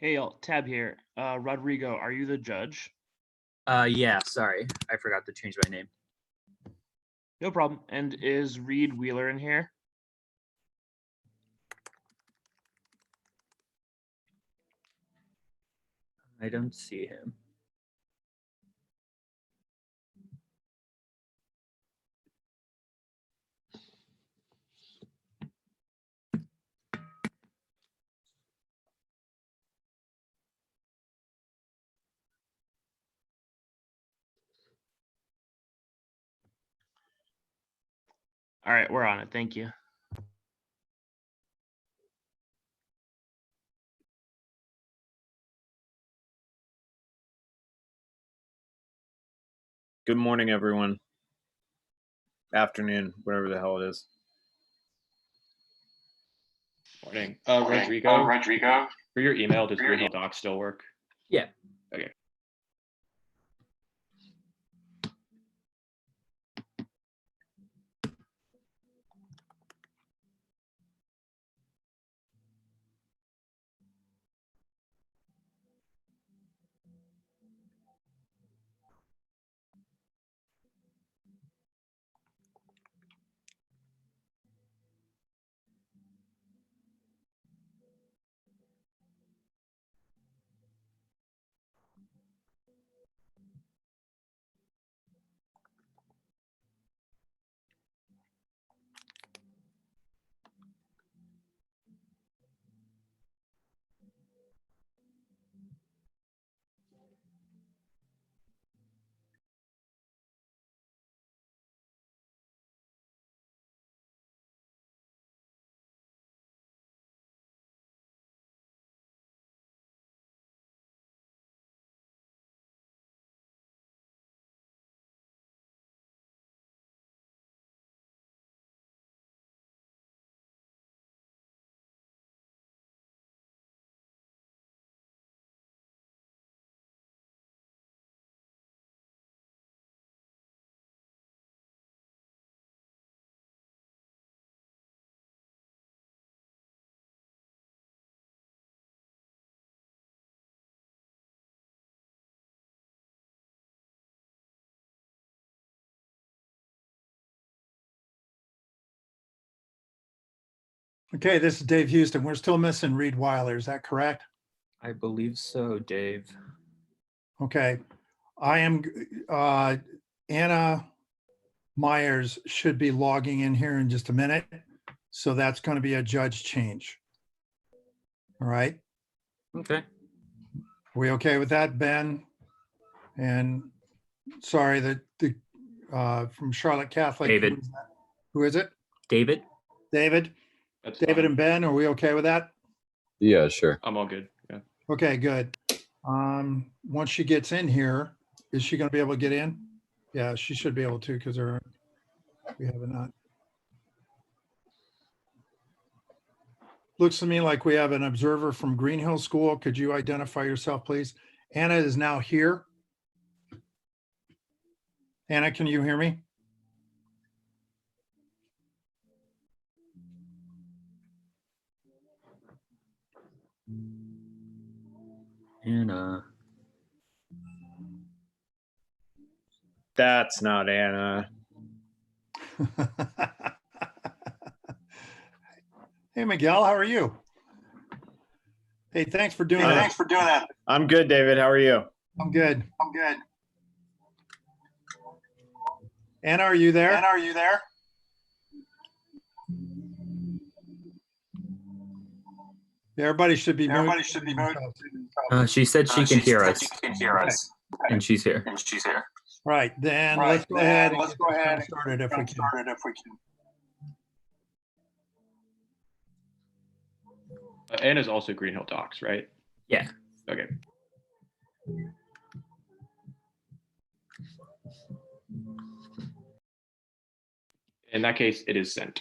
Hey, y'all, Tab here. Rodrigo, are you the judge? Yeah, sorry. I forgot to change my name. No problem. And is Reed Wheeler in here? I don't see him. All right, we're on it. Thank you. Good morning, everyone. Afternoon, whatever the hell it is. Morning. Rodrigo, for your email, does Greenhill Doc still work? Yeah. Okay. Okay, this is Dave Houston. We're still missing Reed Weiler. Is that correct? I believe so, Dave. Okay. I am, Anna Myers should be logging in here in just a minute. So that's going to be a judge change. All right. Okay. Are we okay with that, Ben? And sorry that from Charlotte Catholic. David. Who is it? David? David? That's David fine. and Ben, are we okay with that? Yeah, sure. I'm all good. Yeah. Okay, good. Once she gets in here, is she going to be able to get in? Yeah, she should be able to because we have it not. Looks to me like we have an observer from Green Hill School. Could you identify yourself, please? Anna is now here. Anna, can you hear me? Anna. That's not Anna. Hey, Miguel, how are you? Hey, thanks for doing that. I'm good, David. How are you? I'm good. Anna, are you there? Everybody should be muted. She said she can hear us. And she's here. Right, then let's go ahead and get started if we can. Anna's also Greenhill Docs, right? Yeah. Okay. In that case, it is sent.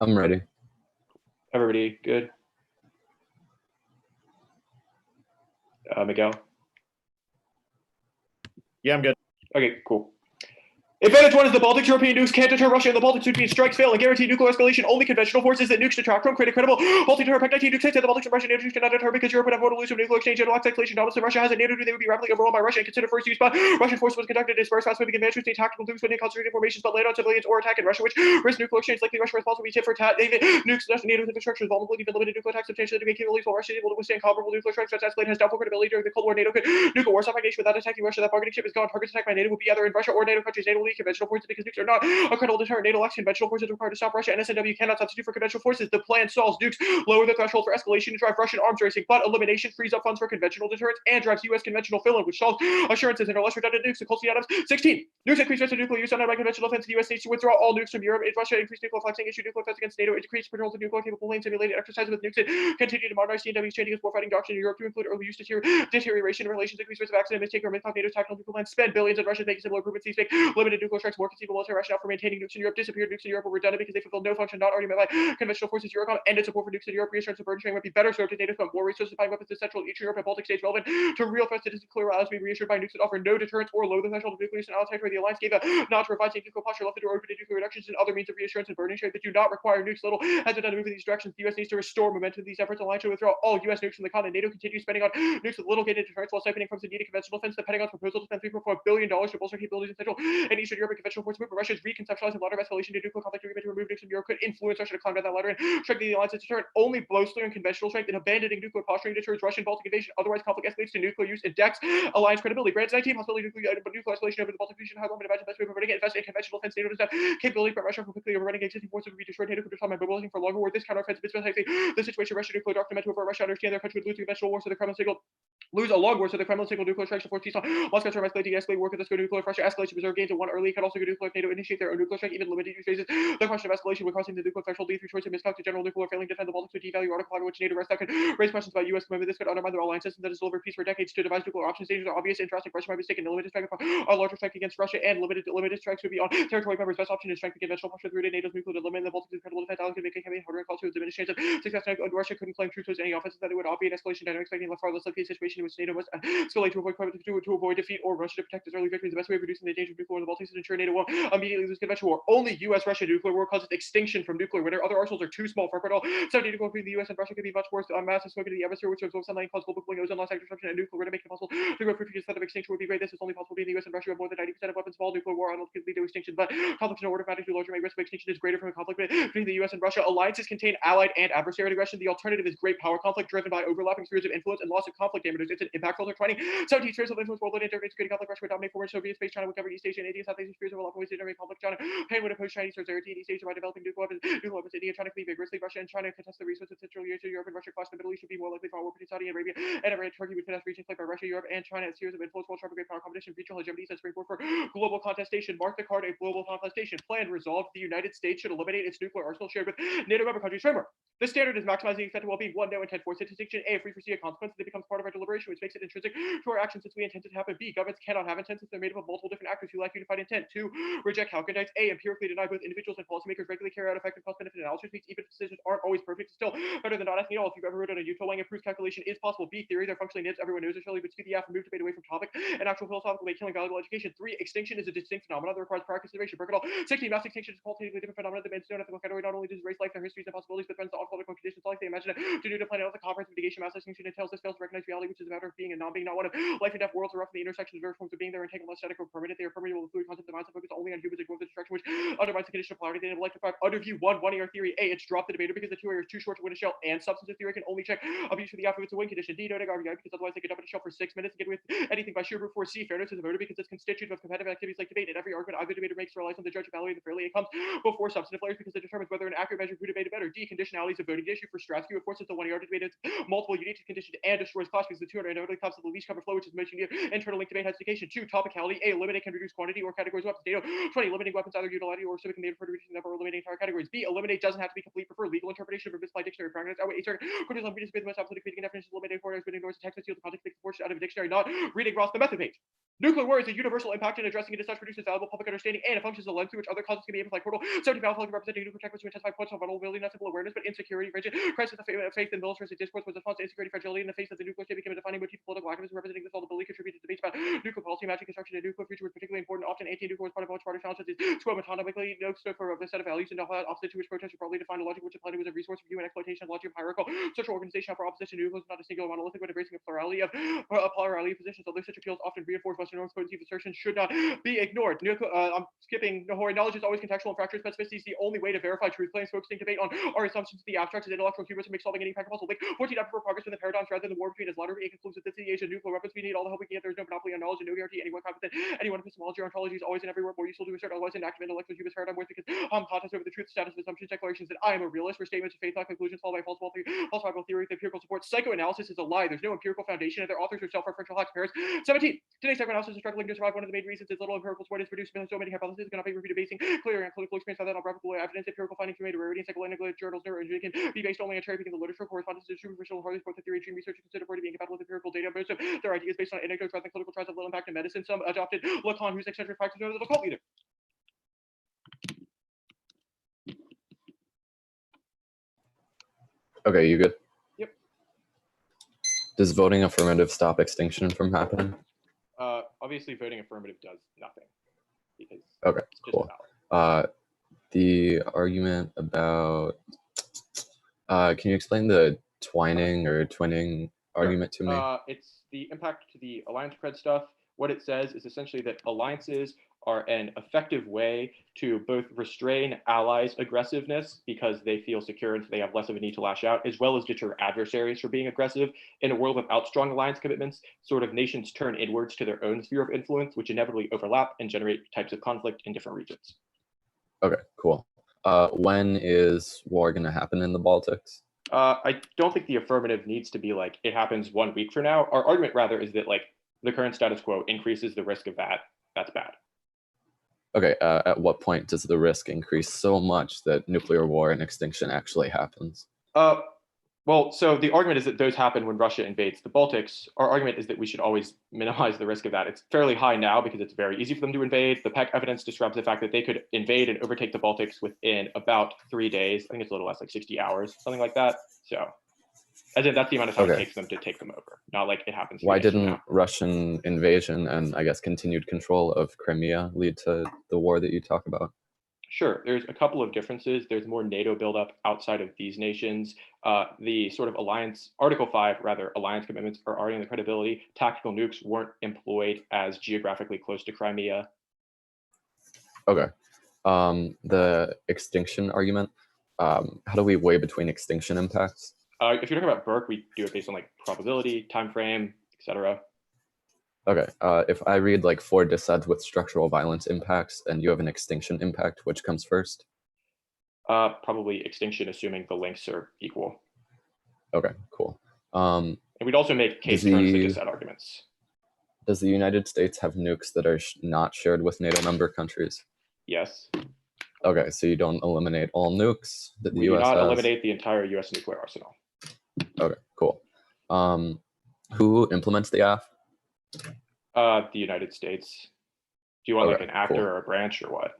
I'm ready. Everybody good? Miguel? Yeah, I'm good. Okay, cool. Advantage 1 is the Baltics. European nukes can't deter Russia and the Baltics, which means strikes fail and guarantee nuclear escalation. Only conventional forces that nukes detract from create a credible multi-deterrent Pact 19 nukes hit, and the Baltics and Russian NATO nukes cannot deter because Europe would have more to lose from nuclear exchange and escalation. Dominance of Russia has a NATO nuke, they would be rapidly overrun by Russia and considered first use by Russian force was conducted as first fast-moving advance with tactical nukes when in concentrated formations but land on civilians or attack in Russia, which risk nuclear exchange. Likely Russia response will be tip for nukes, NATO infrastructure is vulnerable, even limited nuclear attacks substantially to make capabilities while Russia is able to withstand comparable nuclear strikes. Such escalate has doubtful credibility during the Cold War. NATO could nuke a Warsaw Pact nation without attacking Russia. That bargaining chip is gone. Targets attacked by NATO would be either in Russia or NATO countries. NATO will need conventional forces because nukes are not a credible deterrent. NATO lacks conventional forces required to stop Russia, and SNW cannot substitute for conventional forces. The plan solves nukes, lower the threshold for escalation to drive Russian arms racing, but elimination frees up funds for conventional deterrence and drives U.S. conventional fill-in, which solves assurances and are less redundant nukes. The Cold Adams 16. Nukes increase risk of nuclear use on by conventional defense. The U.S. needs to withdraw all nukes from Europe. If Russia increased nuclear flexing, issue nuclear threats against NATO, it decreased patrols of nuclear capable planes, simulated exercises with nukes, and continue to modernize CNW's changing its warfighting doctrine in Europe to include early use deterioration of relations, increased risk of accident, mistake, or mistake NATO's tactical nuclear plans, spend billions in Russia making similar improvements. These make limited nuclear strikes more conceivable military rationale for maintaining nukes in Europe. Disappeared nukes in Europe were redundant because they fulfill no function not already met by conventional forces. Eurocom ended support for nukes in Europe. Reassurance of burden sharing might be better served to NATO to more resources buying weapons to Central Eastern Europe and Baltic states relevant to real threats. It is clear allows to be reassured by nukes that offer no deterrence or lower the threshold of nuclear use and allied territory. The alliance gave a not to provide nuclear posture, left the door open to nuclear reductions and other means of reassurance and burden sharing that do not require nukes. Little has been done to move in these directions. The U.S. needs to restore momentum to these efforts. Alliance should withdraw all U.S. nukes from the continent. NATO continues spending on nukes with little gated deterrence while siphoning from some needed conventional defense. The Pentagon's proposal to spend $3.4 billion to bolster capabilities in Central and Eastern Europe and conventional force movement. Russia's reconceptualizing ladder of escalation to nuclear conflict agreement to remove nukes from Europe could influence Russia to climb down that ladder and strengthen the alliance's deterrent. Only bolstering conventional strength and abandoning nuclear posturing deters Russian Baltic invasion. Otherwise, conflict escalates to nuclear use and decks alliance credibility. Brands 19 possibility nuclear escalation over the Baltic region. How long would imagine best way of preventing it? Invest in conventional defense. NATO does have capability for Russia from quickly overrunning existing forces would be destroyed. NATO could respond by mobilizing for longer war. This counteroffensive is precisely the situation Russia nuclear doctrine meant to avert. Russia understand their country would lose the conventional war, so the Kremlin signal lose a long war, so the Kremlin signal nuclear strikes to force peace on Moscow term escalate de-escalate war could thus go nuclear. If Russia escalates to preserve gains in one early, it could also go nuclear. If NATO initiate their own nuclear strike, even limited use phases. The question of escalation would crossing the nuclear threshold lead through choice of misconduct to general nuclear failing to defend the Baltics would devalue Article 5, which NATO rests that could raise questions about U.S. commitment. This could undermine their alliance system that has delivered peace for decades to devise nuclear options. Dangers are obvious and drastic. Russia might be taking a limited strike a larger strike against Russia, and limited strikes would be on territory members. Best option is strength conventional posture through NATO's nuclear limit. The Baltics incredible defense allies could make a campaign harder and call to a diminished chance of success. Russia couldn't claim true to any offenses that it would obviate escalation dynamics, making a far less likely situation in which NATO must escalate to avoid defeat or Russia to protect its early victories. The best way of reducing the danger of nuclear in the Baltics is to ensure NATO won't immediately lose conventional war. Only U.S.-Russia nuclear war causes extinction from nuclear winter. Other arsenals are too small for all. 70 nuclear between the U.S. and Russia could be much worse. Massive smoke into the atmosphere, which absorbs sunlight and cause global cooling, ozone loss, disruption, and nuclear winter, making it possible to go for future set of extinction would be great. This is only possible in the U.S. and Russia have more than 90% of weapons. Small nuclear war arsenals could lead to extinction, but conflict in order of magnitude larger may risk of extinction is greater from a conflict between the U.S. and Russia. Alliances contain allied and adversary aggression. The alternative is great power conflict driven by overlapping spheres of influence and loss of conflict damages. It's an impactful 20. 17 spheres of influence worldwide integrated creating conflict. Russia would dominate former Soviet space. China would cover East Asia and India. South Asian spheres overlapping ways to generate conflict. China Japan would oppose Chinese authority in East Asia by developing nuclear weapons. India China could be vigorously. Russia and China contest the resources of Central Asia. Europe and Russia clash the Middle East would be more likely for a war between Saudi Arabia and Iran. Turkey would contest regions played by Russia, Europe, and China. A series of influence world sharp great power competition. Regional hegemony sets springboard for global contestation. Mark the card a global contestation. Plan resolved. The United States should eliminate its nuclear arsenal shared with NATO member countries. Framework. The standard is maximizing expected well-being. 1. No intent. 4. Distinction. A. If we foresee a consequence, it becomes part of our deliberation, which makes it intrinsic to our actions since we intend it to happen. B. Governments cannot have intent since they're made up of multiple different actors who lack unified intent. 2. Reject calculations. A. Empirically deny both individuals and policymakers regularly carry out effective cost-benefit analysis. Means even if decisions aren't always perfect, it's still better than not asking at all. If you've ever heard on a Utah weighing a proof calculation is possible. B. Theory. They're functionally nits. Everyone knows it. Surely, but to the move debate away from topic and actual philosophical way killing valuable education. 3. Extinction is a distinct phenomenon that requires prior consideration. Break it all. 16. Mass extinction is a qualitatively different phenomenon that demands no ethical category. Not only does race life, their histories and possibilities, but threatens the ontological conditions like they imagine to do to planet Earth. The conference mitigation mass extinction entails this fails to recognize reality, which is a matter of being and non-being. Not one of life and death. Worlds are roughly the intersections of various forms of being. They're entangled, less static or permanent. They are permeable with fluid content. The minds focus only on humans and the destruction, which undermines the condition of polarity. They enable life to thrive. Under view 1, 1 AR theory. A. It's dropped the debater because the 2 AR is too short to win a shell, and substantive theory can only check abuse for the alpha. It's a win condition. D. Noting RBI because otherwise they get up in a shell for 6 minutes and get away with anything by sheer brute force. C. Fairness is a voter because it's constitutive of competitive activities like debate. And every argument either debater makes relies on the judge evaluating the fairly. It comes before substantive layers because it determines whether an accurate measure who debated better. D. Conditionality is a voting issue for Stratsky. Of course, it's the 1 AR debate. It's multiple unique conditions and destroys class because the 200 inevitably comes to the least cover flow, which is most unique internal link debate has indication. 2. Topicality. A. Eliminate can reduce quantity or categories of weapons. NATO 20, eliminating weapons either utility or civic and native Puerto Rican, never eliminating entire categories. B, eliminate doesn't have to be complete. Prefer legal interpretation of a misapplied dictionary paragraphs. A, certain quarters on reading space, the most absolute competing definitions, eliminating foreigners, but ignores the text and seals the context, makes the portion out of a dictionary, not reading Ross the method page. Nuclear war is a universal impact in addressing it as such produces valuable public understanding and it functions as a lens through which other causes can be amplified. Total 70 battlefield representing nuclear tech was to intensify points of vulnerability, not simple awareness, but insecurity, rigid crisis of faith and militaristic discourse was a response to insecurity, fragility in the face of the nuclear state became a defining motif of political activism. Representing this vulnerability contributed to debates about nuclear policy, magic construction, and nuclear future was particularly important. Often anti-nuclear was part of much broader challenges. Squamatomically, no stood for a set of values and opposite to which protests were probably defined a logic which applied was a resource for human exploitation, a logic of hierarchical social organization for opposition to nuclear, not a singular monolithic, but embracing a plurality of positions. Although such appeals often reinforce Western norms, potency of assertions should not be ignored. I'm skipping Nahori. Knowledge is always contextual and fracture specificity is the only way to verify truth claims. Focusing debate on our assumptions of the abstract is intellectual hubris to make solving any practical puzzle. Link 14 up for progress with the paradigms rather than the war between as louder and concludes with this the age of nuclear weapons. We need all the help we can get. There's no monopoly on knowledge and no guarantee anyone competent. Anyone epistemology or ontology is always and everywhere more useful to assert. Otherwise, an active intellectual hubris paradigm worth because contest over the truth, status of assumptions, declarations that I am a realist, for statements of faith, thought, conclusions followed by falsifiable theory with empirical support. Psychoanalysis is a lie. There's no empirical foundation, and their authors are self-referential hacks. Paris 17. Today's psychoanalysis is struggling to survive. One of the main reasons is little empirical support is produced so many hypotheses cannot be repeated basing clear and clinical experience rather than graphical evidence. Empirical findings from rarity and psychoanalytic journals can be based only on cherry picking the literature. Correspondence to superficial hardly support the theory. Extreme research is considered to be incompatible with empirical data. Most of their ideas based on anecdotes rather than clinical trials of little impact in medicine. Some adopted Lacan, whose eccentric practice known as the cult leader. Okay, you good? Yep. Does voting affirmative stop extinction from happening? Obviously, voting affirmative does nothing because Okay, it's just cool. a ballot. The argument about can you explain the twining or twinning argument to me? It's the impact to the alliance cred stuff. What it says is essentially that alliances are an effective way to both restrain allies' aggressiveness because they feel secure and so they have less of a need to lash out, as well as deter adversaries from being aggressive. In a world without strong alliance commitments, sort of nations turn inwards to their own sphere of influence, which inevitably overlap and generate types of conflict in different regions. Okay, cool. When is war going to happen in the Baltics? I don't think the affirmative needs to be like it happens 1 week from now. Our argument rather is that like the current status quo increases the risk of that. That's bad. Okay, at what point does the risk increase so much that nuclear war and extinction actually happens? Well, so the argument is that those happen when Russia invades the Baltics. Our argument is that we should always minimize the risk of that. It's fairly high now because it's very easy for them to invade. The PEC evidence describes the fact that they could invade and overtake the Baltics within about 3 days. I think it's a little less, like 60 hours, something like that. So, as in that's the amount of time it takes them to take them over. Not like it happens. Why didn't Russian invasion and I guess continued control of Crimea lead to the war that you talk about? Sure, there's a couple of differences. There's more NATO buildup outside of these nations. The sort of alliance, Article 5, rather, alliance commitments are already in the credibility. Tactical nukes weren't employed as geographically close to Crimea. Okay. The extinction argument, how do we weigh between extinction impacts? If you're talking about Burke, we do it based on like probability, time frame, etc. Okay, if I read like 4 dissents with structural violence impacts and you have an extinction impact, which comes first? Probably extinction, assuming the links are equal. Okay, cool. And we'd also make case terms to dissent arguments. Does the United States have nukes that are not shared with NATO member countries? Yes. Okay, so you don't eliminate all nukes that the We US do not has? eliminate the entire US nuclear arsenal. Okay, cool. Who implements the AF? The United States. Do you want like an actor cool. or a branch or what?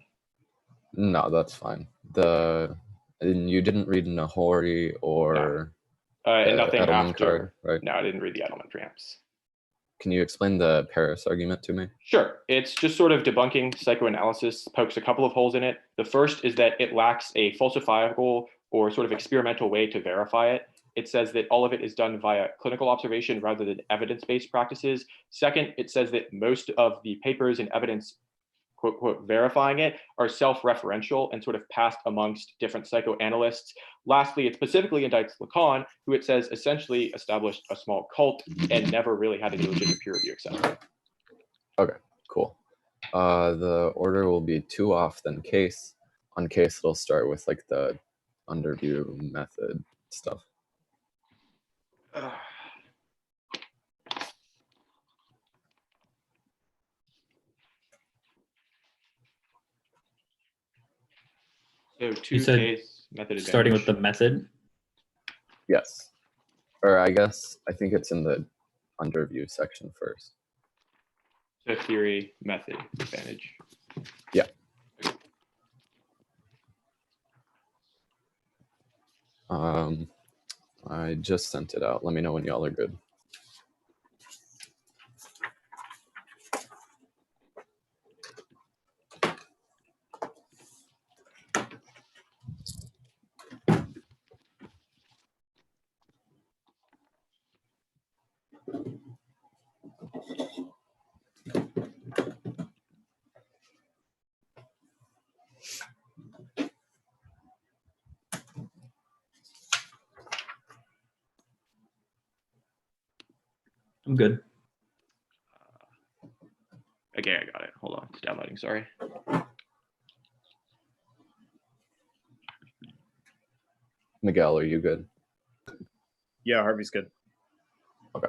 No, that's fine. And you didn't read Nahori or and nothing Edelman after. card, right? No, I didn't read the Edelman preamps. Can you explain the Paris argument to me? Sure. It's just sort of debunking psychoanalysis, pokes a couple of holes in it. The first is that it lacks a falsifiable or sort of experimental way to verify it. It says that all of it is done via clinical observation rather than evidence-based practices. Second, it says that most of the papers and evidence, quote, quote, verifying it are self-referential and sort of passed amongst different psychoanalysts. Lastly, it specifically indicts Lacan, who it says essentially established a small cult and never really had any legitimate peer review accepted. Okay, cool. The order will be 2 off, then case. On case, it'll start with like the underview method stuff. So two You said case method advantage. starting with the method. Yes. Or I guess, I think it's in the underview section first. So theory method advantage. Yeah. I just sent it out. Let me know when y'all are good. I'm good. Okay, I got it. Hold on, it's downloading. Sorry. Miguel, are you good? Yeah, Harvey's good. Okay.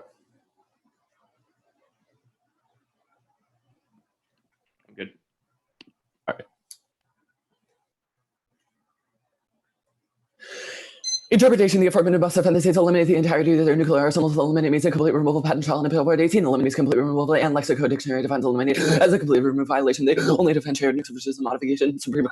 I'm good. All right. Interpretation: the affirmative must defend the states eliminate the entirety of their nuclear arsenals. Eliminate means a complete removal. Patent trial and appeal board 18 eliminates complete removal, and lexico dictionary defines eliminate as a complete remove violation. They only defend shared nuclear, which is a modification. Supreme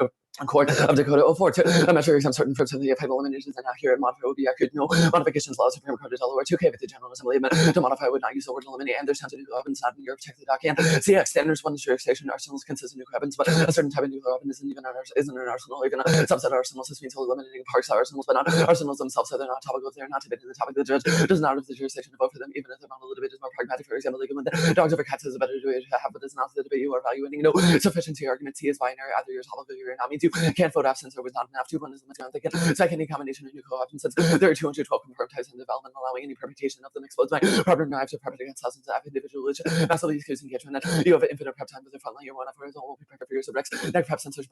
Court of Dakota 04 I'm not sure some certain first of the type eliminations and accurate modifier would be accurate. No modifications law. Supreme Court of Delaware 2K with the General Assembly amendment to modify would not use the word eliminate, and there's tons of nuclear weapons not in Europe. Check the doc and CX standards. One jurisdiction arsenals consist of nuclear weapons, but a certain type of nuclear weapon isn't an arsenal. Even a subset of arsenals. This means eliminating parts of arsenals, but not arsenals themselves. So they're not topical. If they're not debated the topic, the judge does not have the jurisdiction to vote for them, even if they're not a little bit more pragmatic. For example, like when the dogs over cats is a better debate to have, but it's not the debate you are evaluating. No sufficiency argument. C is binary. Either you're topical, you're not. Means you can't vote absence or was not enough. 2 1 is the maximum. They can second any combination of nuclear weapons. Since there are 212 confirmed types in development, allowing any permutation of them explodes by proper knives to prepare against thousands of individual massively excusing engagement. You have an infinite prep time with your frontline. Your one effort will be prepared for your subjects. Neck prep sensors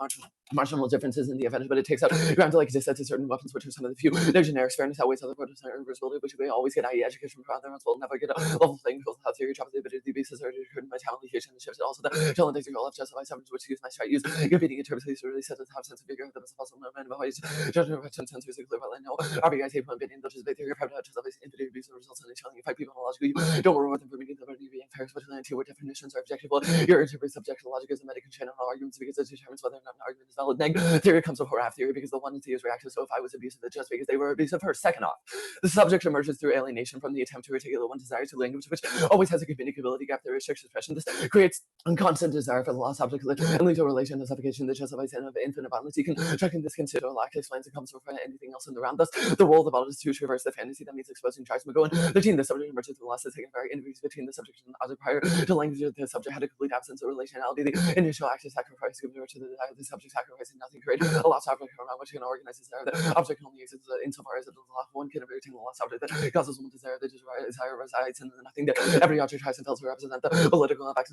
marginal differences in the advantage, but it takes out ground to like exist to certain weapons, which are some of the few. Their generic fairness outweighs other products and reversibility, which we always get IE education from other ones. Will never get a level playing field without theory. Trouble the ability basis are determined by talent limitation and shifts. Also, the talent takes your left justify suffers, which use my strike use. Competing interpretations really set to have sense of figure of the best possible movement of ways. Judgment of sensors is clear, but I know RBI say point bidding, which is by theory of private always infinite abuse results in telling you fight people logically. You don't reward them for meeting the validity being fair, especially in 2 where definitions are objectable. Your interpret subjective logic is a medical chain on all arguments because it determines whether or not an argument is valid. Neg theory comes before half theory because the one and C is reactive. So if I was abusive, it's just because they were abusive first. Second off, the subject emerges through alienation from the attempt to articulate one desire to language, which always has a communicability gap that restricts expression. This creates a constant desire for the lost object and leads to a relation of suffocation that justifies an infinite violence. You can checking this consider a lack explains it comes before anything else in the round. Thus, the role of the bottle is to traverse the fantasy that means exposing tries to go in. 13. The subject emerges through the loss of taken very interviews between the subject and the object prior to language. The subject had a complete absence of relationality. The initial act of sacrifice given to the subject sacrificing nothing created a lost object around which can organize desire. The object can only exist insofar as it is lost. One can obtain the lost object that causes one desire. The desire resides in the nothing that every object tries and fails to represent. The political effect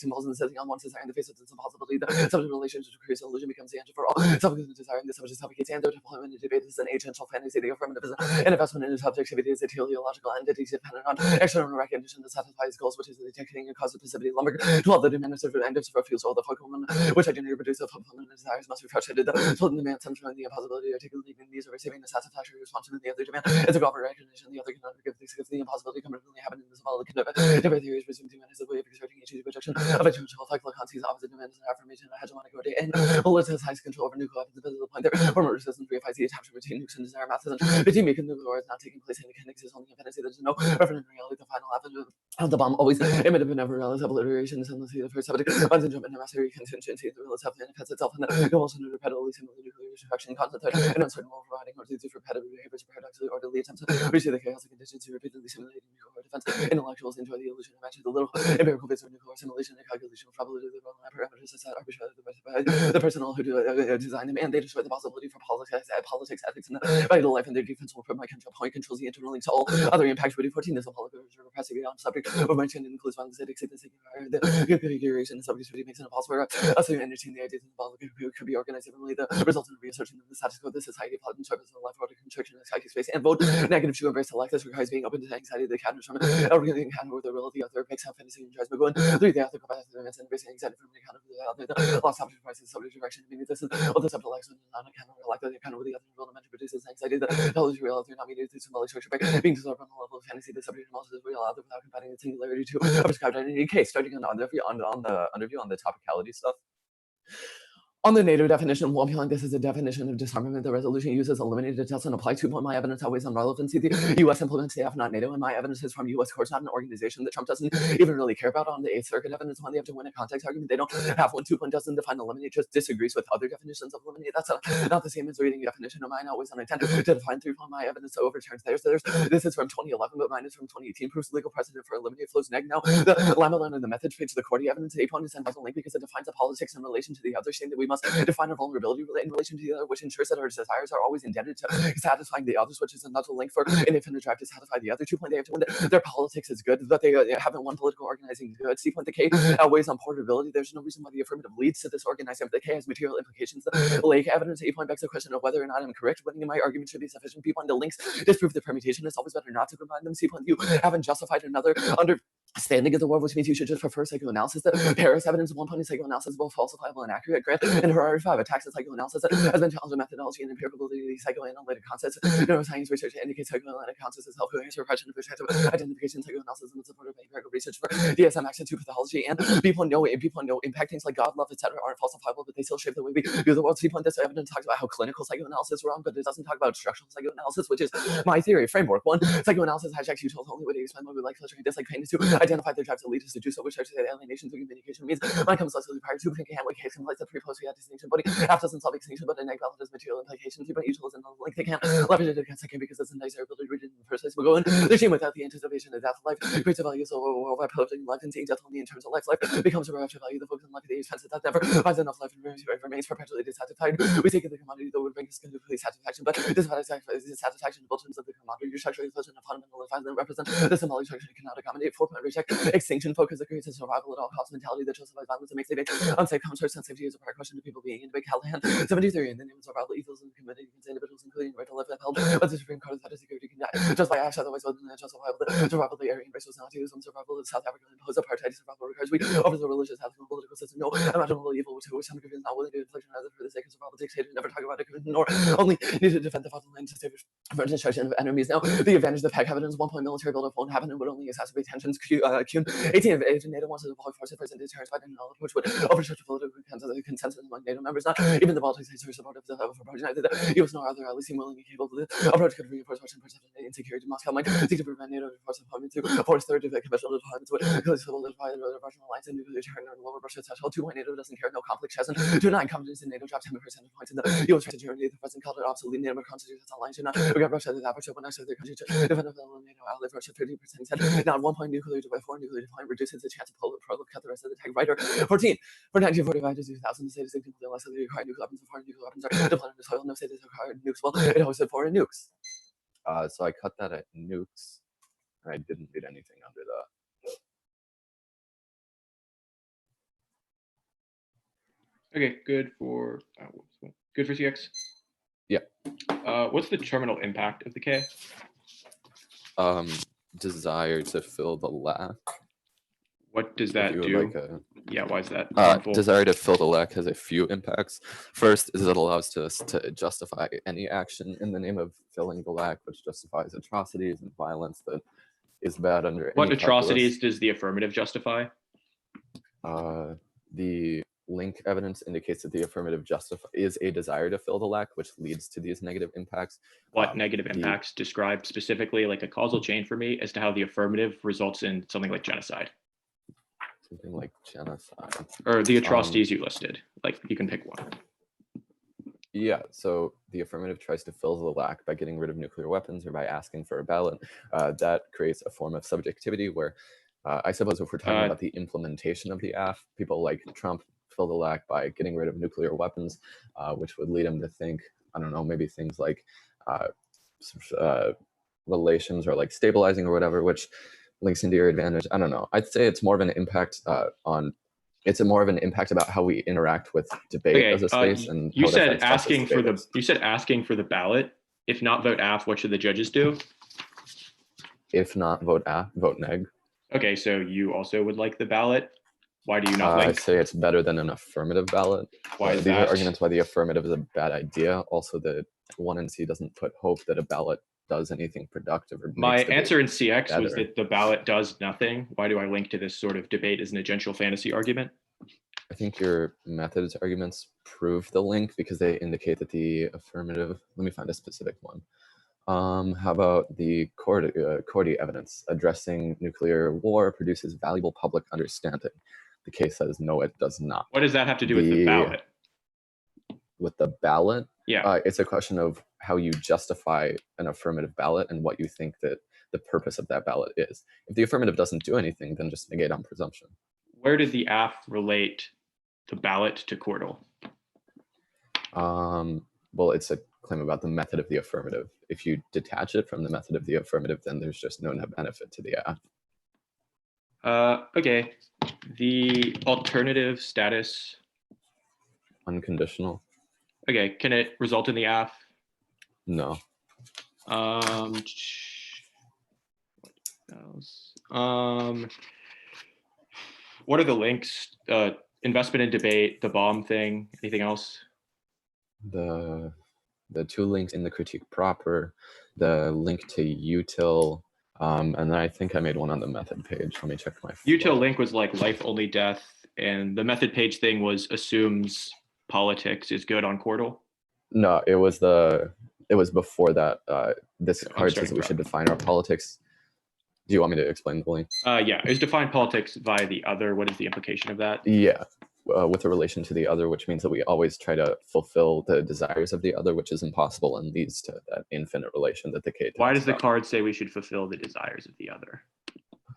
involves in the setting on one's desire in the face of this impossibility. The subject relationship creates an illusion becomes the engine for all. Subject desire and the subject suffocates and their deployment in debate is an agential fantasy. The affirmative is an investment in its subjectivity is a teleological entity dependent on external recognition that satisfies goals, which is the detecting and cause of passivity. Lumber 12. The demand of and of refusal of the fulfillment which identity produce of fulfillment and desires must be frustrated. The total demand comes from the impossibility of articulating these or receiving a satisfactory response to the other demand. It's a government recognition. The other cannot give the impossibility commonly happen in this model. Different theories presume demand is a way of exerting a projection of a potential effect. Lacan's opposite demand is an affirmation of hegemonic order and Melissa has control over nuclear weapons. The point there former resistance reifies the attachment between nukes and desire maths and the team making nuclear war is not taking place and it can exist only in fantasy. There's no reference in reality. The final avenue of the bomb always emitted but never realized obliteration is endlessly the first subject. Once jump into mastery contingency, the real self manifests itself in the compulsion to repeatedly simulate nuclear destruction, constant threat, and uncertain will providing or leads to repetitive behaviors, paradoxically orderly attempts to receive the chaos of contingency, repeatedly simulating nuclear defense. Intellectuals enjoy the illusion of matching the little empirical base of nuclear simulation and calculation of probability of the parameters is set arbitrarily the personnel who design them, and they destroy the possibility for politics, ethics, and the vital life and their defense will from my control point controls the internal links to all other impacts. 14 is a political repressive beyond subject of mentioned includes violence that exceeds the configuration of subjectivity makes it impossible us to entertain the ideas involved could be organized differently. The result of reassertion of the status quo. This is anxiety, plot and service of the left order constriction of psychic space, and vote negative to embrace the life. This requires being open to the anxiety, the counter from everything encounter with the real, the other, makes out fantasy and tries to go in. 3, the ethical bias of the events and embracing anxiety from the account of the other, the lost object prices, subject direction, meaning this is all the subtle life, non account of like the account of the other world, meant to produce anxiety, the knowledge real, other not meaning through symbolic structure, being dissolved on the level of fantasy, the subject of also is real, other without combining the singularity to a prescribed identity case, starting on the underview on the topicality stuff. On the NATO definition, while applying this is a definition of disarmament, the resolution uses eliminated details and apply 2. My evidence outweighs on relevancy. The U.S. implements the F, not NATO, and my evidence is from U.S. courts, not an organization that Trump doesn't even really care about. On the 8th Circuit evidence, when they have to win a context argument, they don't have one. 2 doesn't define eliminate, just disagrees with other definitions of eliminate. That's not the same as reading a definition of mine. Always on intent to define 3. My evidence overturns theirs. This is from 2011, but mine is from 2018. Proves legal precedent for eliminate flows neg. Now, the Lamberland and the methods page to the court evidence 8 is sent as a link because it defines the politics in relation to the other, saying that we must define our vulnerability in relation to the other, which ensures that our desires are always indebted to satisfying the others, which is another link for an infinite drive to satisfy the other. 2. They have to win their politics is good, that they haven't won political organizing good. C. The K outweighs on portability. There's no reason why the affirmative leads to this organizing, but the K has material implications. The Lake evidence 8 begs the question of whether or not I'm correct. Winning in my argument should be sufficient. P. The links disprove the permutation. It's always better not to combine them. C. You haven't justified another understanding of the world, which means you should just prefer psychoanalysis. The Paris evidence 1 is psychoanalysis is both falsifiable and accurate. Grant and her 5 attacks on psychoanalysis has been challenged with methodology and empirical validity. Psychoanalytic concepts. Neuroscience research indicates psychoanalytic concepts as self-awareness, repression, of perspective, identification, psychoanalysis, and the support of empirical research for DSM action 2 pathology. And people know impact things like God, love, etc. aren't falsifiable, but they still shape the way we view the world. C. This evidence talks about how clinical psychoanalysis is wrong, but it doesn't talk about structural psychoanalysis, which is my theory framework. 1, psychoanalysis hijacks you told only way to explain what we like, pleasure, and dislike. Pain is to identify the drives that lead us to do so, which are to say alienation through communication means mine comes less prior to thinking and what case implies the pre-post we had distinction, but F doesn't solve extinction, but an egg valid as material implications. But usual and like they can't leverage it against second because it's a nicer ability to read it in the first place. We'll go in the team without the anticipation of death. Life creates a value so worldwide publishing life and seeing death only in terms of life. Life becomes a relative value. The focus on life at the expense of death never finds enough life and remains perpetually dissatisfied. We take the commodity that would bring us complete satisfaction, but dissatisfaction in terms of the commodity. Your structure is a fundamental and finally represent the symbolic structure you cannot accommodate. 4. Reject extinction focus that creates a survival at all cost mentality that justifies violence and makes it unsafe. Concerts and safety is a prior question to people being in big Callahan 73 in the name of survival evils and committed against individuals, including the right to live upheld. But the Supreme Court has had a security can just by ash, otherwise whether than justifiable. The survival of the Aryan race was not used on survival of South Africa imposed apartheid. Survival requires we over the religious, ethical, political system. No imaginable evil which some degree is not willing to inflict on others for the sake of survival. Dictated never talk about it, nor only need to defend the fatherland to save from destruction of enemies. Now the advantage of the PEC evidence 1 military buildup won't happen and would only exacerbate tensions. Q 18 if NATO wants to deploy forces for deterrence by an approach would overstretch the political consensus among NATO members. Not even the Baltic states are supportive of the approach. Neither the US nor other allies seem willing and capable of the approach could reinforce Russian perception and insecurity. Moscow might seek to prevent NATO to force deployment to force third conventional deployments would solidify the Russian alliance and nuclear deterrent or lower Russia's threshold. 2. NATO doesn't care, no conflict hasn't. 2. 9 confidence in NATO dropped 10% of points in the US to Germany. The president called it obsolete. NATO constitutes alliance should not regard Russia as the average when actually their country to defend the NATO ally. Russia 30% said not 1 point nuclear by 4 nuclear deployment reduces the chance of Poland cut the rest of the tag. Writer 14 for 1945 to 2000 the state is nuclear unless they require nuclear weapons. Foreign nuclear weapons are deployed on the soil. No state is required nukes. Well, it hosted foreign nukes. So I cut that at nukes. I didn't read anything under that. Okay, good for CX. Yeah. What's the terminal impact of the K? Desire to fill the lack. What does that do? Yeah, why is that? Desire to fill the lack has a few impacts. First is it allows us to justify any action in the name of filling the lack, which justifies atrocities and violence that is bad under what any atrocities calculus. Does the affirmative justify? The link evidence indicates that the affirmative is a desire to fill the lack, which leads to these negative impacts. What negative impacts? Describe specifically like a causal chain for me as to how the affirmative results in something like genocide. Something like genocide. Or the atrocities you listed. Like you can pick one. Yeah, so the affirmative tries to fill the lack by getting rid of nuclear weapons or by asking for a ballot. That creates a form of subjectivity where I suppose if we're talking about the implementation of the AF, people like Trump fill the lack by getting rid of nuclear weapons, which would lead him to think, I don't know, maybe things like relations or like stabilizing or whatever, which links into your advantage. I don't know. I'd say it's more of an impact on It's a more of an impact about how we interact with debate Okay, as a space, and you how it said affects us as asking for the debaters. you said asking for the ballot. If not vote AF, what should the judges do? If not, vote AF, vote neg. Okay, so you also would like the ballot. Why do you not I like? say it's better than an affirmative ballot. Why is These that? are arguments why the affirmative is a bad idea. Also, the 1 and C doesn't put hope that a ballot does anything productive or My makes debate answer in CX was better. that the ballot does nothing. Why do I link to this sort of debate as an agential fantasy argument? I think your methods arguments prove the link because they indicate that the affirmative. Let me find a specific one. How about the Cordy evidence? Addressing nuclear war produces valuable public understanding. The case says no, it does not. What does that have to do with the ballot? With the ballot, Yeah. it's a question of how you justify an affirmative ballot and what you think that the purpose of that ballot is. If the affirmative doesn't do anything, then just negate on presumption. Where did the AF relate the ballot to Cordal? Well, it's a claim about the method of the affirmative. If you detach it from the method of the affirmative, then there's just no net benefit to the AF. Okay. The alternative status. Unconditional. Okay. Can it result in the AF? No. What else? What are the links? Investment in debate, the bomb thing, anything else? The 2 links in the critique proper, the link to util, and then I think I made one on the method page. Let me check my flow. Util link was like life only death, and the method page thing was assumes politics is good on Cordal. No, it was before that. This card says that we should define our politics. Do you want me to explain the link? Yeah, it was define politics via the other. What is the implication of that? Yeah, with a relation to the other, which means that we always try to fulfill the desires of the other, which is impossible and leads to that infinite relation that the K talks Why does the about. card say we should fulfill the desires of the other?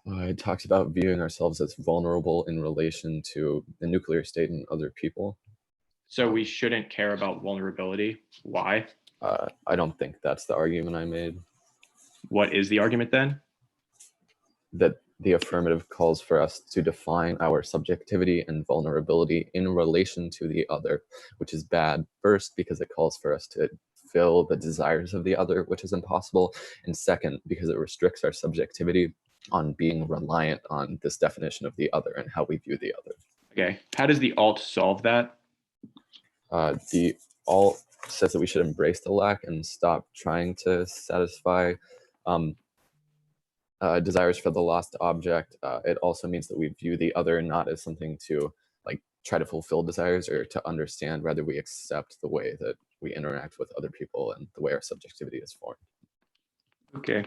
It talks about viewing ourselves as vulnerable in relation to the nuclear state and other people. So we shouldn't care about vulnerability. Why? I don't think that's the argument I made. What is the argument then? That the affirmative calls for us to define our subjectivity and vulnerability in relation to the other, which is bad. First, because it calls for us to fill the desires of the other, which is impossible. And second, because it restricts our subjectivity on being reliant on this definition of the other and how we view the other. Okay. How does the alt solve that? The alt says that we should embrace the lack and stop trying to satisfy desires for the lost object. It also means that we view the other not as something to like try to fulfill desires or to understand, rather we accept the way that we interact with other people and the way our subjectivity is formed. Okay.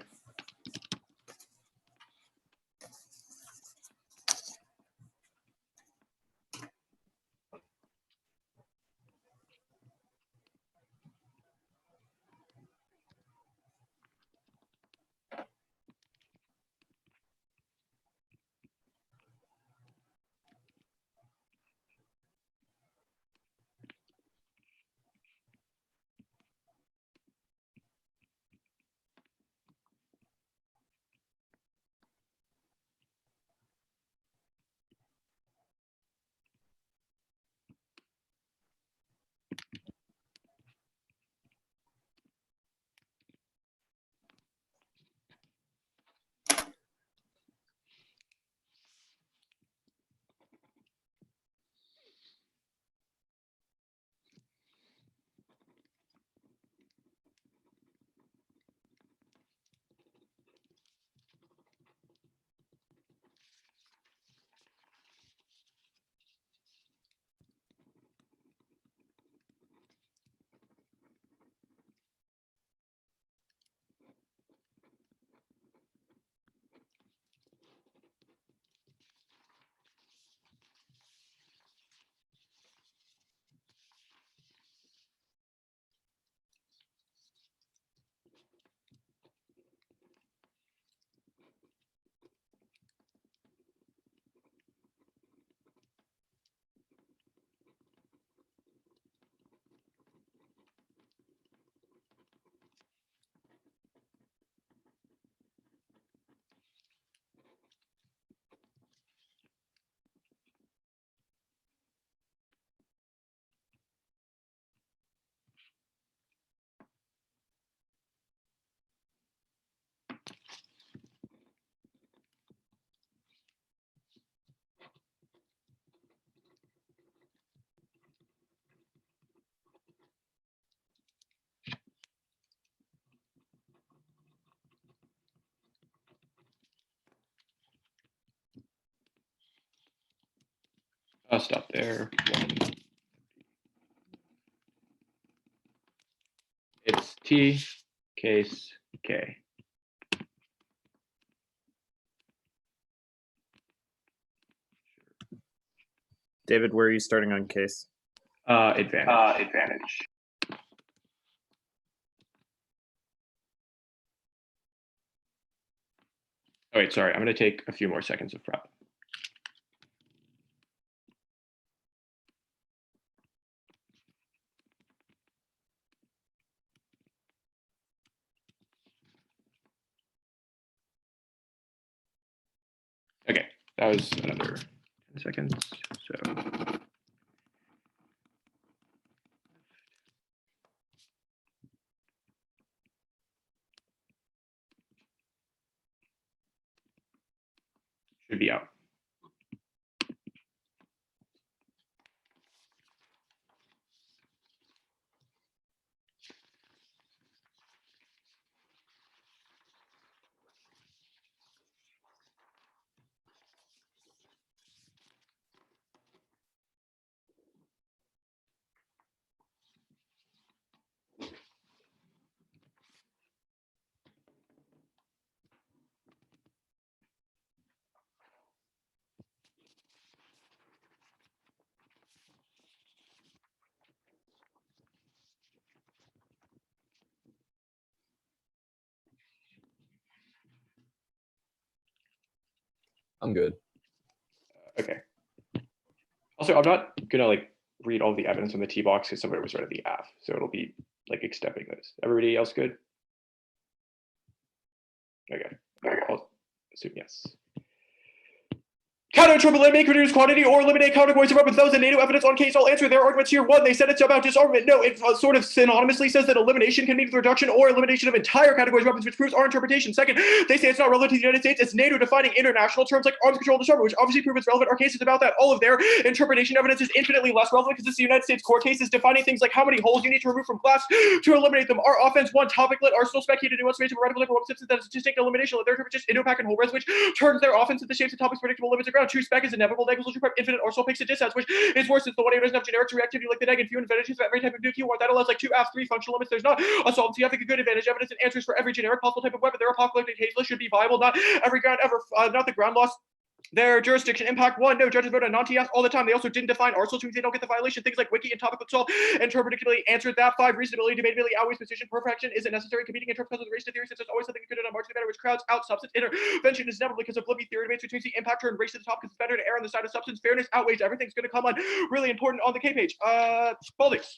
stop there. It's T, case K. David, where are you starting on case? Advantage. Oh, wait, sorry. I'm going to take a few more seconds of prep. Okay, that was another 10 seconds. So should be out. I'm good. Okay. Also, I'm not gonna like read all the evidence in the T box because somebody was right at the F, so it'll be like extending this. Everybody else good? Okay. I'll assume yes. Counter triple eliminate, reduce quantity, or eliminate categories of weapons. Those in NATO evidence on case. I'll answer their arguments here. One, they said it's about disarmament. No, it sort of synonymously says that elimination can mean the reduction or elimination of entire categories of weapons, which proves our interpretation. Second, they say it's not relevant to the United States. It's NATO defining international terms like arms control and disarmament, which obviously proves it's relevant. Our case is about that. All of their interpretation evidence is infinitely less relevant because it's the United States court cases defining things like how many holes you need to remove from glass to eliminate them. Our offense, one, topic lit, arsenal spec, heated nuance, of radical weapon systems that is statistic elimination. Their interpretation, Indo-Pac and whole res, which turns their offense into shapes and topics predictable limits of ground. True spec is inevitable. Negligible prep, infinite arsenal picks a distance, which is worse than the one doesn't have generic reactivity like the neg and few advantages for every type of nuke you want. That allows like 2 F, 3 functional limits. There's not a solvency. You have like a good advantage evidence and answers for every generic possible type of weapon. Their apocalyptic tasteless should be viable. Not every ground ever, not the ground loss. Their jurisdiction impact one, no judges vote on non-TS all the time. They also didn't define arsenal, which means they don't get the violation. Things like wiki and topical assault interpretatively answered that. 5, reasonability, debatability outweighs position. Perfection isn't necessary. Competing in terms of the race to theory, since there's always something good on margin better, which crowds out substance. Intervention is never because of Libby theory debates, which means the impact turn race to the top because it's better to err on the side of substance. Fairness outweighs everything's going to come on really important on the K page. Baltics.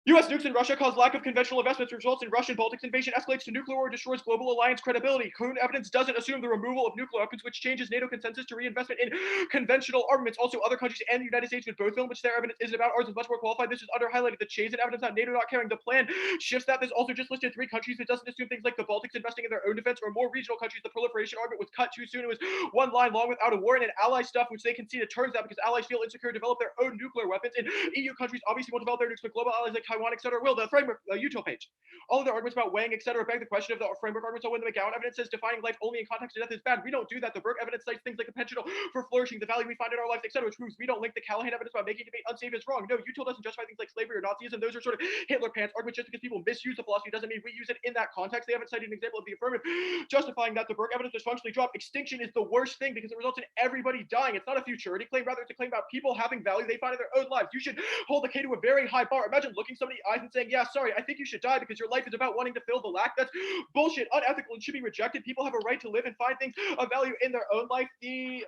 U.S. nukes in Russia cause lack of conventional investments, results in Russian Baltics invasion, escalates to nuclear war, destroys global alliance credibility. Current evidence doesn't assume the removal of nuclear weapons, which changes NATO consensus to reinvestment in conventional armaments. Also, other countries and the United States with both film, which their evidence isn't about. Ours is much more qualified. This is under highlighted. The Chase and evidence not NATO not carrying the plan shifts that. There's also just listed 3 countries. It doesn't assume things like the Baltics investing in their own defense or more regional countries. The proliferation argument was cut too soon. It was one line long without a war and ally stuff, which they concede. It turns out because allies feel insecure, develop their own nuclear weapons. And EU countries obviously won't develop their nukes, but global allies like Taiwan, etc. will. The framework, util page. All of the arguments about weighing, etc. beg the question of the framework arguments. So when the McGowan evidence says defining life only in context of death is bad, we don't do that. The Burke evidence cites things like the potential for flourishing, the value we find in our lives, etc. Which proves we don't link the Callahan evidence about making debate unsafe is wrong. No, util doesn't justify things like slavery or Nazism. Those are sort of Hitler pants arguments. Just because people misuse the philosophy doesn't mean we use it in that context. They haven't cited an example of the affirmative justifying that. The Burke evidence was functionally dropped. Extinction is the worst thing because it results in everybody dying. It's not a futurity claim, rather it's a claim about people having value they find in their own lives. You should hold the K to a very high bar. Imagine looking somebody in the eyes and saying, yeah, sorry, I think you should die because your life is about wanting to fill the lack. That's bullshit, unethical, and should be rejected. People have a right to live and find things of value in their own life. The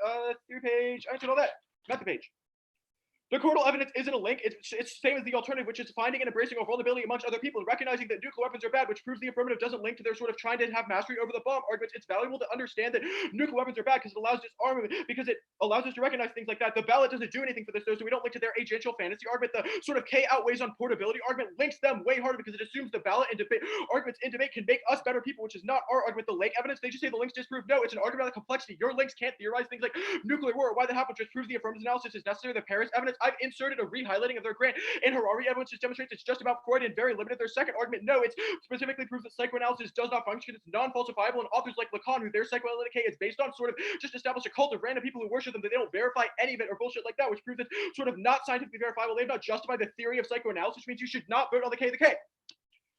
3-page, I answered all that. Method page. The coronal evidence isn't a link. It's the same as the alternative, which is finding and embracing of vulnerability amongst other people and recognizing that nuclear weapons are bad, which proves the affirmative doesn't link to their sort of trying to have mastery over the bomb arguments. It's valuable to understand that nuclear weapons are bad because it allows disarmament, because it allows us to recognize things like that. The ballot doesn't do anything for this, though, so we don't link to their agential fantasy argument. The sort of K outweighs on portability argument links them way harder because it assumes the ballot and debate arguments in debate can make us better people, which is not our argument. The lake evidence, they just say the links disprove. No, it's an argument about the complexity. Your links can't theorize things like nuclear war or why that happened, just proves the affirmative analysis is necessary. The Paris evidence, I've inserted a re-highlighting of their grant in Harari evidence, which demonstrates it's just about Freud and very limited. Their second argument, no, it specifically proves that psychoanalysis does not function. It's non-falsifiable, and authors like Lacan, who their psychoanalytic is based on, sort of just establish a cult of random people who worship them, that they don't verify any of it or bullshit like that, which proves it's sort of not scientifically verifiable. They have not justified the theory of psychoanalysis, which means you should not vote on the K of the K.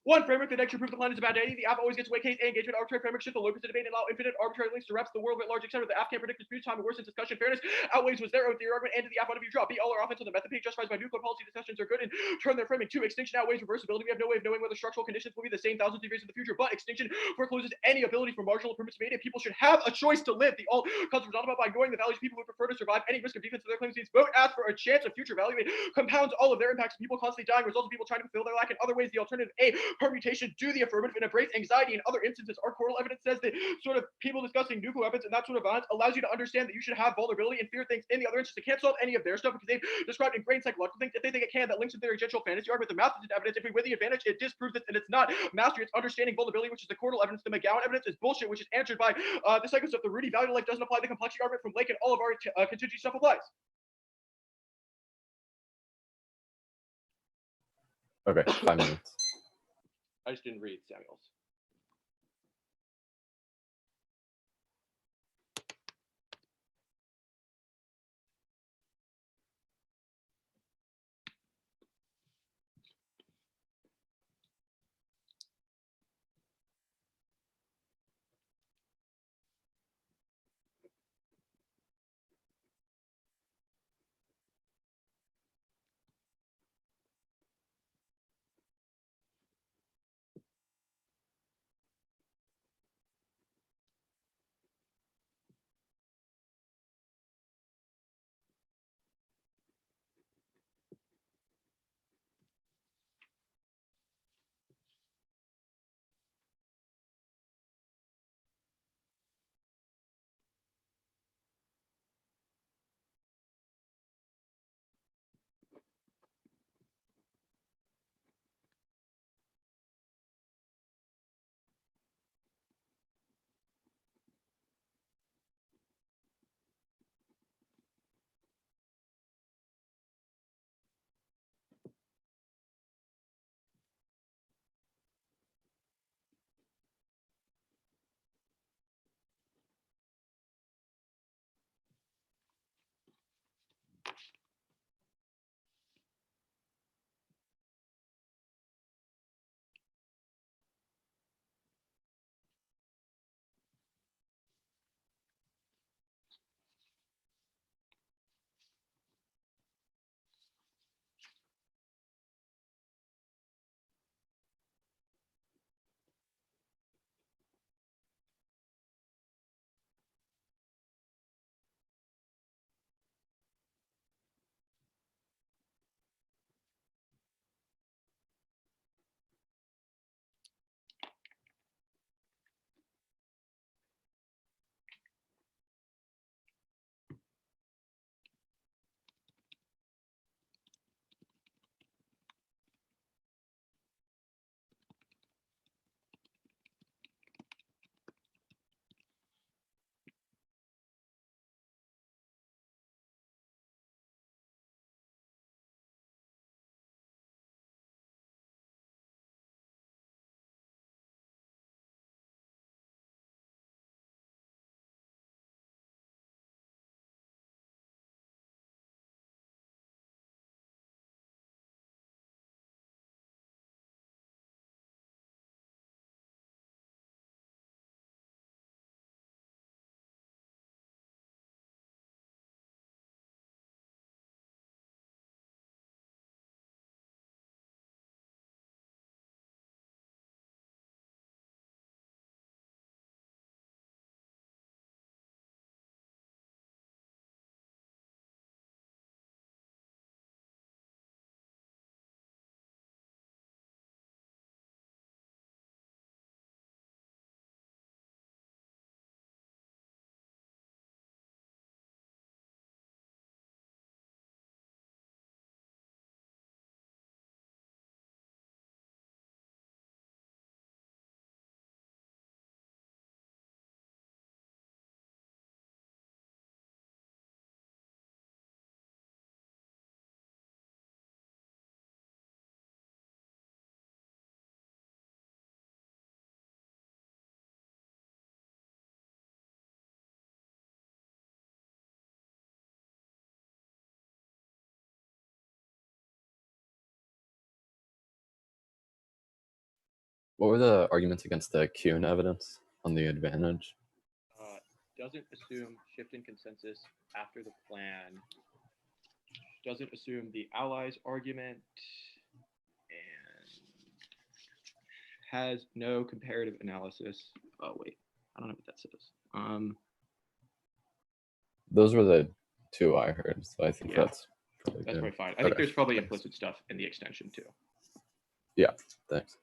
One framework that actually proves the plan is a bad idea. The app always gets away case A engagement. Arbitrary framework shift the locus of debate and allow infinite arbitrary links to reps the world at large, etc. The app can't predict disputes, time, and worse in discussion. Fairness outweighs was their own theory argument, and to the app on a view drop. B, all are offense on the method page justifies by nuclear policy discussions are good and turn their framing. 2, extinction outweighs reversibility. We have no way of knowing whether structural conditions will be the same thousands of years in the future, but extinction forecloses any ability for marginal improvements to be made, and people should have a choice to live. The alt concept is not about by ignoring the values people who prefer to survive any risk of defense of their claims means vote ask for a chance of future value. It compounds all of their impacts. People constantly dying, results of people trying to fulfill their lack in other ways. The alternative A, permutation, do the affirmative and embrace anxiety. In other instances, our coral evidence says that sort of people discussing nuclear weapons and that sort of violence allows you to understand that you should have vulnerability and fear things in the other instance. It can't solve any of their stuff because they've described ingrained psychological things. If they think it can, that links to their existential fantasy argument. The math is evidence. If we win the advantage, it disproves it, and it's not mastery, it's understanding vulnerability, which is the coral evidence. The McGowan evidence is bullshit, which is answered by the psycho stuff. The Rudy value life doesn't apply. The complexity argument from Blake and all of our contingency stuff applies. Okay, 5 minutes. I just didn't read Samuel's. What were the arguments against the Kuhn evidence on the advantage? Doesn't assume shift in consensus after the plan. Doesn't assume the allies argument. And has no comparative analysis. Oh, wait. I don't know what that says. Those were the two I heard, so I think Yeah. that's probably That's good. probably fine. I think Okay, there's probably thanks. implicit stuff in the extension too. Yeah, thanks.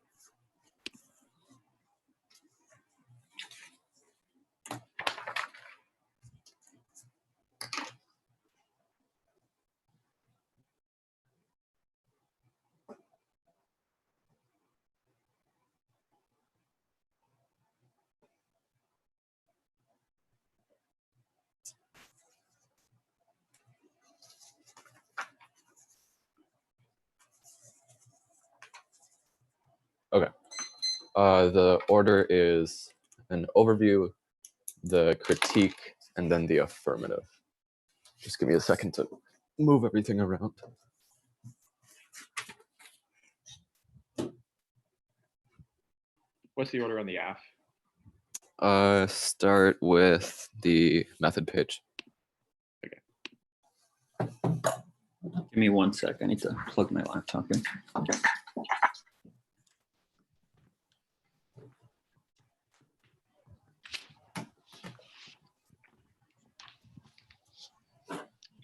Okay. The order is an overview, the critique, and then the affirmative. Just give me a second to move everything around. What's the order on the AF? Start with the method pitch. Give me 1 sec. I need to plug my laptop in.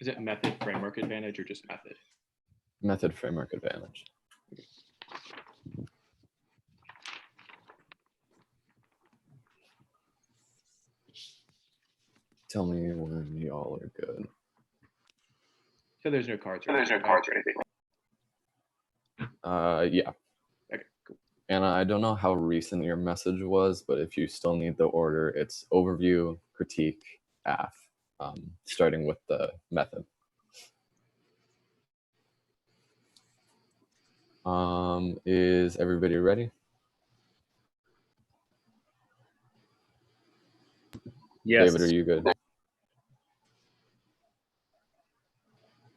Is it method, framework advantage, or just method? Method framework advantage. Tell me when y'all are good. So there's no cards. Or anything. Yeah. Okay, cool. Anna, I don't know how recent your message was, but if you still need the order, it's overview, critique, AF, starting with the method. Is everybody ready? Yes. David, are you good?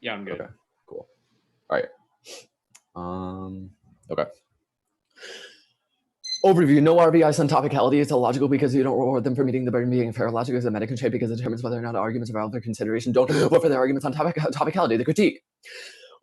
Yeah, I'm good. Okay, cool. All right. Okay. Overview. No RBIs on topicality is illogical because you don't reward them for meeting the burden being fair. Logic is a meta constraint because it determines whether or not arguments are valid for consideration. Don't vote for their arguments on topicality. The critique.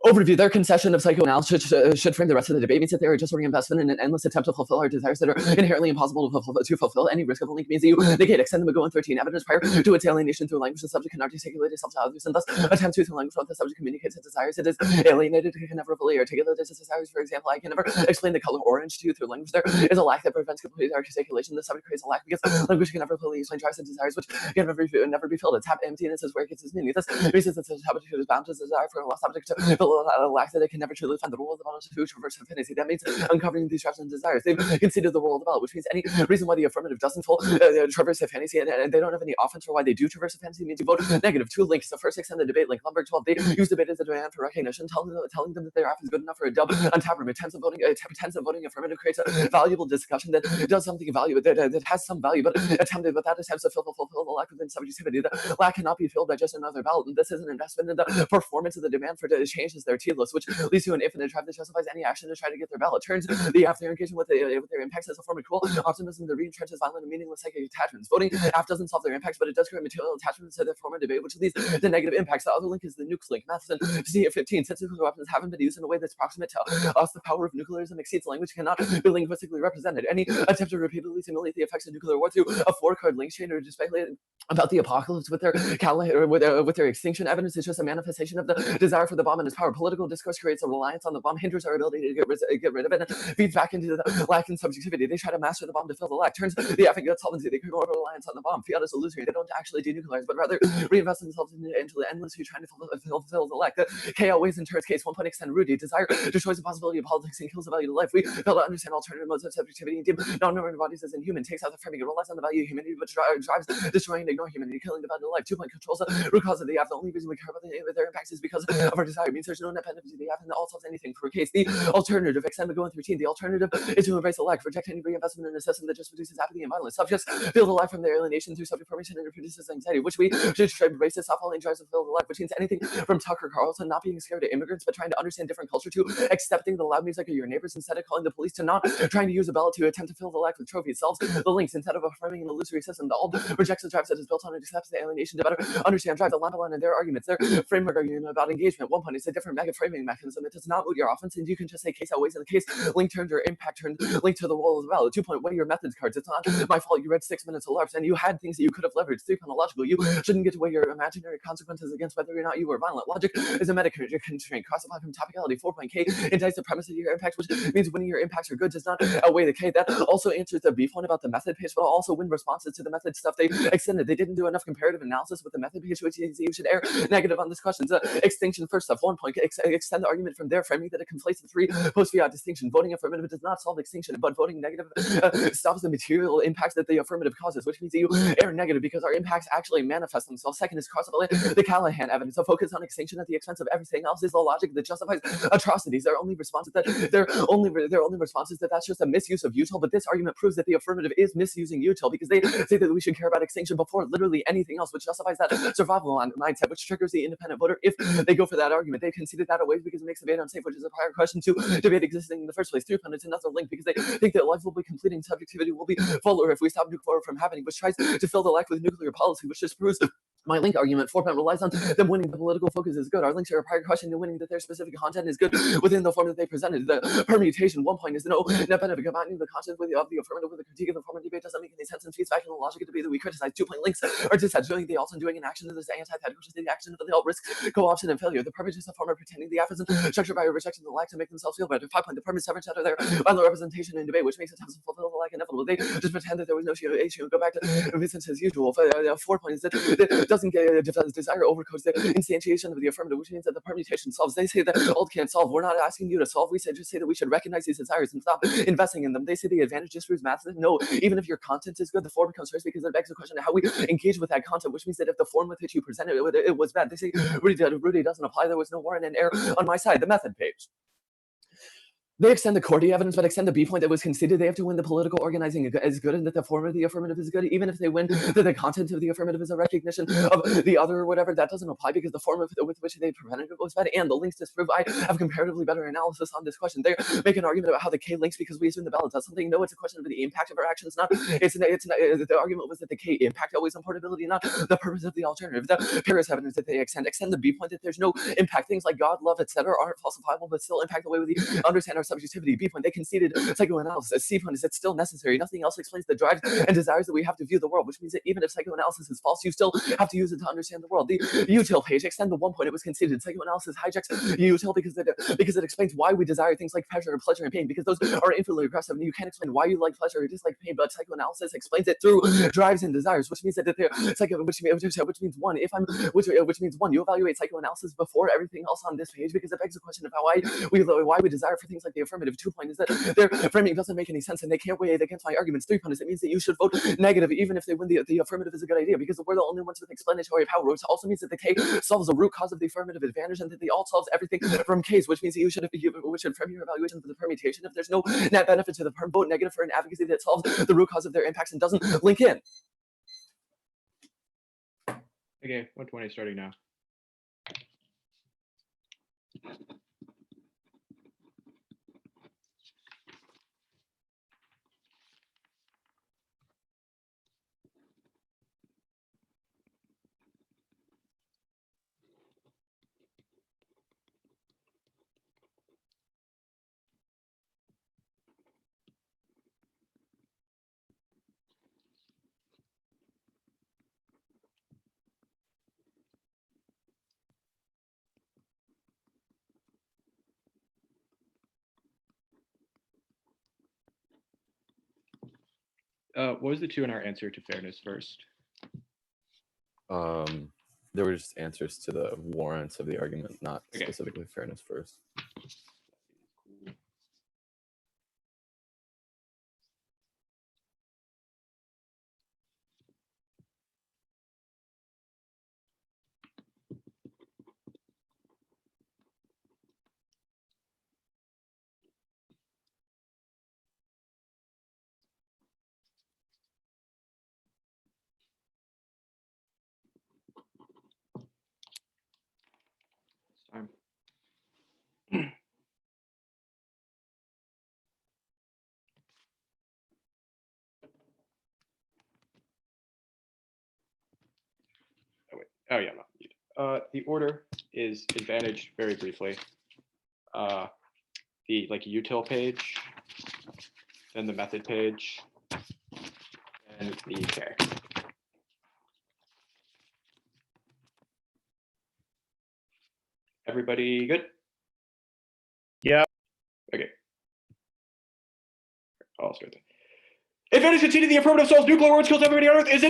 Overview. Their concession of psychoanalysis should frame the rest of the debate means that they are just a reinvestment in an endless attempt to fulfill our desires that are inherently impossible to fulfill. Any risk of a link means that you negate, extend the McGowan 13 evidence prior to its alienation through language. The subject cannot articulate itself to others and thus attempt to through language what the subject communicates its desires. It is alienated, it can never fully articulate its desires. For example, I can never explain the color orange to you through language. There is a lack that prevents complete articulation. The subject creates a lack because language can never fully explain drives and desires which can never be filled. Its emptiness is where it gets its meaning. This reason that the subject is bound to desire for a subject to fill a lack that it can never truly find the role of the bottle to traverse infinity. That means uncovering these drives and desires. They've conceded the role of the bottle, which means any reason why the affirmative doesn't full traverse a fantasy and they don't have any offense for why they do traverse a fantasy means you vote negative. 2 links. The first extend the debate link. Lumberg 12. They use debate as a demand for recognition, telling them that their app is good enough for a dub on tap room. Attempts of voting affirmative creates a valuable discussion that does something valuable that has some value, but that attempts to fulfill the lack of subjectivity. The lack cannot be filled by just another ballot. And this is an investment in the performance of the demand for changes their T-list, which leads to an infinite drive that justifies any action to try to get their ballot. Turns the after engagement with their impacts as a form of cruel optimism that re-entrenches violent and meaningless psychic attachments. Voting after doesn't solve their impacts, but it does create material attachments to their form of debate, which leads to negative impacts. The other link is the nukes link. Matheson, C15. Since nuclear weapons haven't been used in a way that's proximate to us, the power of nuclearism exceeds language cannot be linguistically represented. Any attempt to repeatedly simulate the effects of nuclear war through a 4-card link chain or to speculate about the apocalypse with their extinction evidence is just a manifestation of the desire for the bomb and its power. Political discourse creates a reliance on the bomb, hinders our ability to get rid of it, and feeds back into the lack in subjectivity. They try to master the bomb to fill the lack. Turns the affect solvency. They create more reliance on the bomb. Fiat is illusory. They don't actually denuclearize, but rather reinvest themselves into the endlessly trying to fulfill the lack. The K outweighs in turns case 1 point extend Rudy. Desire destroys the possibility of politics and kills the value of life. We fail to understand alternative modes of subjectivity and deem non-normative bodies as inhuman. Takes out the framing. It relies on the value of humanity, but drives destroying and ignoring humanity, killing the value of life. 2 point controls the root cause of the app. The only reason we care about their impacts is because of our desire. It means there's there's no net benefit to the app, and all solves anything for a case. The alternative, extend the go in 13. The alternative is to embrace the lack, reject any reinvestment in a system that just produces apathy and violence. Subjects feel the lack from their alienation through subject formation and produces anxiety, which we should embrace the soft-falling drives to fill the lack, which means anything from Tucker Carlson not being scared of immigrants, but trying to understand different culture, to accepting the loud music of your neighbors instead of calling the police, to not trying to use a ballot to attempt to fill the lack with trophies, solves the links instead of affirming an illusory system. The alt rejects the drives that is built on and accepts the alienation to better understand drive the line in their arguments. Their framework argument about engagement. One point is a different mega framing mechanism. It does not moot your offense, and you can just say case outweighs in the case, link turned or impact turned, link to the role of the ballot. 2 point, weigh your methods cards. It's not my fault you read 6 minutes of LARPs and you had things that you could have leveraged. 3 chronological. You shouldn't get to weigh your imaginary consequences against whether or not you were violent. Logic is a meta constraint. Cross-apply from topicality. 4 point K indicts the premise of your impact, which means winning your impacts are good does not outweigh the K. That also answers the B point about the method page, but also win responses to the method stuff they extended. They didn't do enough comparative analysis with the method page, which you should err negative on this question. Extinction first stuff. 1 point. Extend the argument from their framing that it conflates the 3 post-fiat distinction. Voting affirmative does not solve extinction, but voting negative stops the material impacts that the affirmative causes, which means that you err negative because our impacts actually manifest themselves. Second is cross-apply the Callahan evidence. So focus on extinction at the expense of everything else is the logic that justifies atrocities. Their only response is that their only response is that that's just a misuse of util. But this argument proves that the affirmative is misusing util because they say that we should care about extinction before literally anything else, which justifies that survival mindset, which triggers the independent voter if they go for that argument. They conceded that away because it makes debate unsafe, which is a prior question to debate existing in the first place. 3 pundits another link because they think that life will be completing subjectivity will be fuller if we stop nuclear from happening, which tries to fill the lack with nuclear policy, which just proves my link argument. 4 point relies on them winning the political focus is good. Our links are a prior question to winning that their specific content is good within the form that they presented. The permutation. 1 point is no net benefit combining the content of the affirmative with the critique of the former debate doesn't make any sense and feeds back in the logic of debate that we criticize. 2 point links are dissatisfying the alt and doing an action that is antithetical to the action of the alt risk co-option and failure. The purpose is the former pretending the app isn't structured by a rejection of the lack to make themselves feel better. 5 point the purpose severance out of their violent representation in debate, which makes attempts to fulfill the lack inevitable. They just pretend that there was no issue and go back to business as usual. 4 point is that it doesn't get desire overcodes the instantiation of the affirmative, which means that the permutation solves. They say that alt can't solve. We're not asking you to solve. We just say that we should recognize these desires and stop investing in them. They say the advantage just proves massive. No, even if your content is good, the form becomes first because it begs the question of how we engage with that content, which means that if the form with which you presented it was bad, they say Rudy doesn't apply. There was no warrant and error on my side. The method page. They extend the Cordy evidence, but extend the B point that was conceded. They have to win the political organizing is good and that the form of the affirmative is good. Even if they win that the content of the affirmative is a recognition of the other or whatever, that doesn't apply because the form with which they presented it was bad. And the links disprove I have comparatively better analysis on this question. They make an argument about how the K links because we assume the ballot does something. No, it's a question of the impact of our actions. It's not. The argument was that the K impact always on portability, not the purpose of the alternative. The Paris evidence that they extend the B point that there's no impact. Things like God, love, etc. aren't falsifiable, but still impact the way we understand our subjectivity. B point, they conceded psychoanalysis. C point is it's still necessary. Nothing else explains the drives and desires that we have to view the world, which means that even if psychoanalysis is false, you still have to use it to understand the world. The util page, extend the 1 point, it was conceded. Psychoanalysis hijacks util because it explains why we desire things like pleasure and pain, because those are infinitely aggressive, and you can't explain why you like pleasure or dislike pain, but psychoanalysis explains it through drives and desires, which means that which means one, which means one, you evaluate psychoanalysis before everything else on this page because it begs the question of why we desire for things like the affirmative. 2 point is that their framing doesn't make any sense and they can't weigh it against my arguments. 3 point is it means that you should vote negative even if they win the affirmative is a good idea because we're the only ones with explanatory power, which also means that the K solves the root cause of the affirmative advantage and that the alt solves everything from K's, which means that you should frame your evaluation for the permutation if there's no net benefit to the perm, vote negative for an advocacy that solves the root cause of their impacts and doesn't link in. Okay, 120 starting now. What was the 2 in our answer to fairness first? There were just answers to the warrants of the argument, not Okay. specifically fairness first. Oh yeah, no. The order is advantaged very briefly. The util page, then the method page, and the K. Everybody good? Yeah. Okay. I'll start then. Advantage conceded the affirmative solves nuclear words kills everybody on Earth. It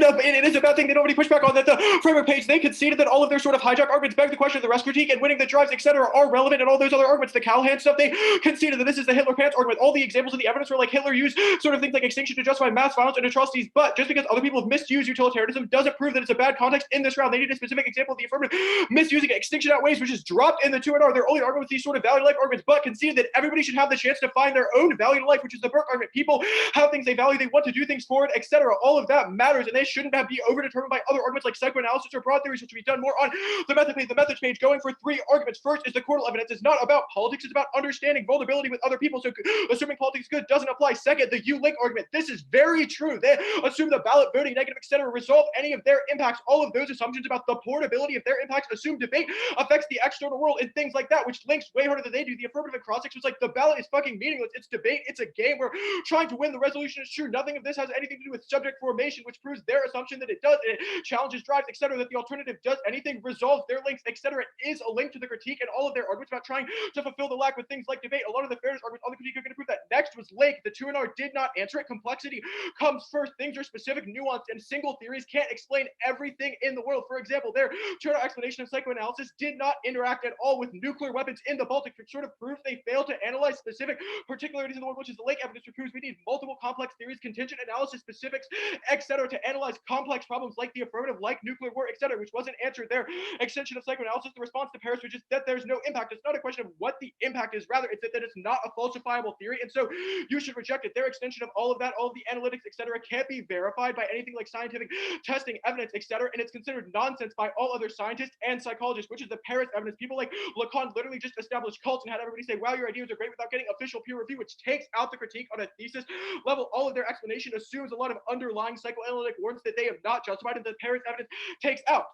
is a bad thing that nobody pushed back on. That the framework page, they conceded that all of their sort of hijack arguments beg the question of the rest critique and winning the drives, etc., are relevant, and all those other arguments, the Callahan stuff, they conceded that this is the Hitler pants argument. All the examples of the evidence were like Hitler used sort of things like extinction to justify mass violence and atrocities, but just because other people have misused utilitarianism doesn't prove that it's a bad context in this round. They need a specific example of the affirmative misusing extinction outweighs, which is dropped in the 2NR. Their only argument with these sort of value to life arguments, but conceded that everybody should have the chance to find their own value to life, which is the Burke argument. People have things they value, they want to do things for it, etc. All of that matters, and they shouldn't be overdetermined by other arguments like psychoanalysis or broad theories, which should be done more on the method page. The methods page, going for 3 arguments. First is the coronal evidence is not about politics, it's about understanding vulnerability with other people, so assuming politics is good doesn't apply. Second, the U-link argument. This is very true. They assume the ballot voting, negative, etc., resolve any of their impacts. All of those assumptions about the portability of their impacts assume debate affects the external world and things like that, which links way harder than they do. The affirmative and cross-sex was like, the ballot is fucking meaningless. It's debate. It's a game. We're trying to win. The resolution is true. Nothing of this has anything to do with subject formation, which proves their assumption that it does. It challenges drives, etc., that the alternative does anything, resolves their links, etc. It is a link to the critique, and all of their arguments about trying to fulfill the lack with things like debate. A lot of the fairness arguments on the critique are going to prove that. Next was Lake. The 2NR did not answer it. Complexity comes first. Things are specific, nuanced, and single theories can't explain everything in the world. For example, their 2NR explanation of psychoanalysis did not interact at all with nuclear weapons in the Baltic, which sort of proves they failed to analyze specific particularities in the world, which is the Lake evidence, which proves we need multiple complex theories, contingent analysis, specifics, etc., to analyze complex problems like the affirmative, like nuclear war, etc., which wasn't answered. Their extension of psychoanalysis, the response to Paris, which is that there's no impact. It's not a question of what the impact is, rather it's that it's not a falsifiable theory, and so you should reject it. Their extension of all of that, all of the analytics, etc., can't be verified by anything like scientific testing, evidence, etc., and it's considered nonsense by all other scientists and psychologists, which is the Paris evidence. People like Lacan literally just established cults and had everybody say, wow, your ideas are great, without getting official peer review, which takes out the critique on a thesis level. All of their explanation assumes a lot of underlying psychoanalytic warrants that they have not justified, and the Paris evidence takes out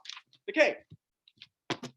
the K.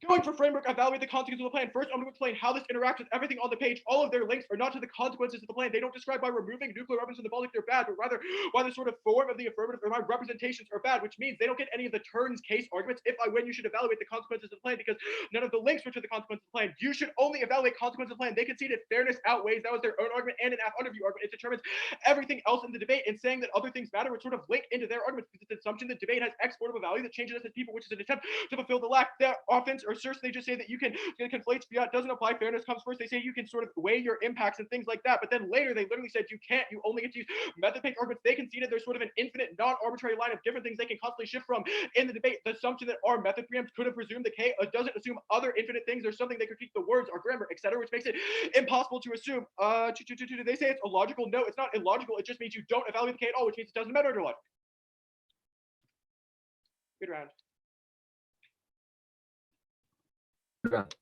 Going for framework, evaluate the consequences of the plan. First, I'm going to explain how this interacts with everything on the page. All of their links are not to the consequences of the plan. They don't describe why removing nuclear weapons from the Baltic they're bad, but rather why the sort of form of the affirmative or my representations are bad, which means they don't get any of the turns case arguments. If I win, you should evaluate the consequences of the plan, because none of the links were to the consequences of the plan. You should only evaluate consequences of the plan. They conceded fairness outweighs. That was their own argument, and an app underview argument. It determines everything else in the debate, and saying that other things matter would sort of link into their arguments, because it's an assumption that debate has exportable value that changes us as people, which is an attempt to fulfill the lack. Their offense or assertion, they just say that you can conflate fiat, doesn't apply, fairness comes first. They say you can sort of weigh your impacts and things like that, but then later they literally said you can't, you only get to use method based arguments. They conceded there's sort of an infinite non-arbitrary line of different things they can constantly shift from in the debate. The assumption that our method preempts could have presumed the K doesn't assume other infinite things. There's something they critique the words or grammar, etc., which makes it impossible to assume. They say it's illogical. No, it's not illogical. It just means you don't evaluate the K at all, which means it doesn't matter under logic. Good round. Good round.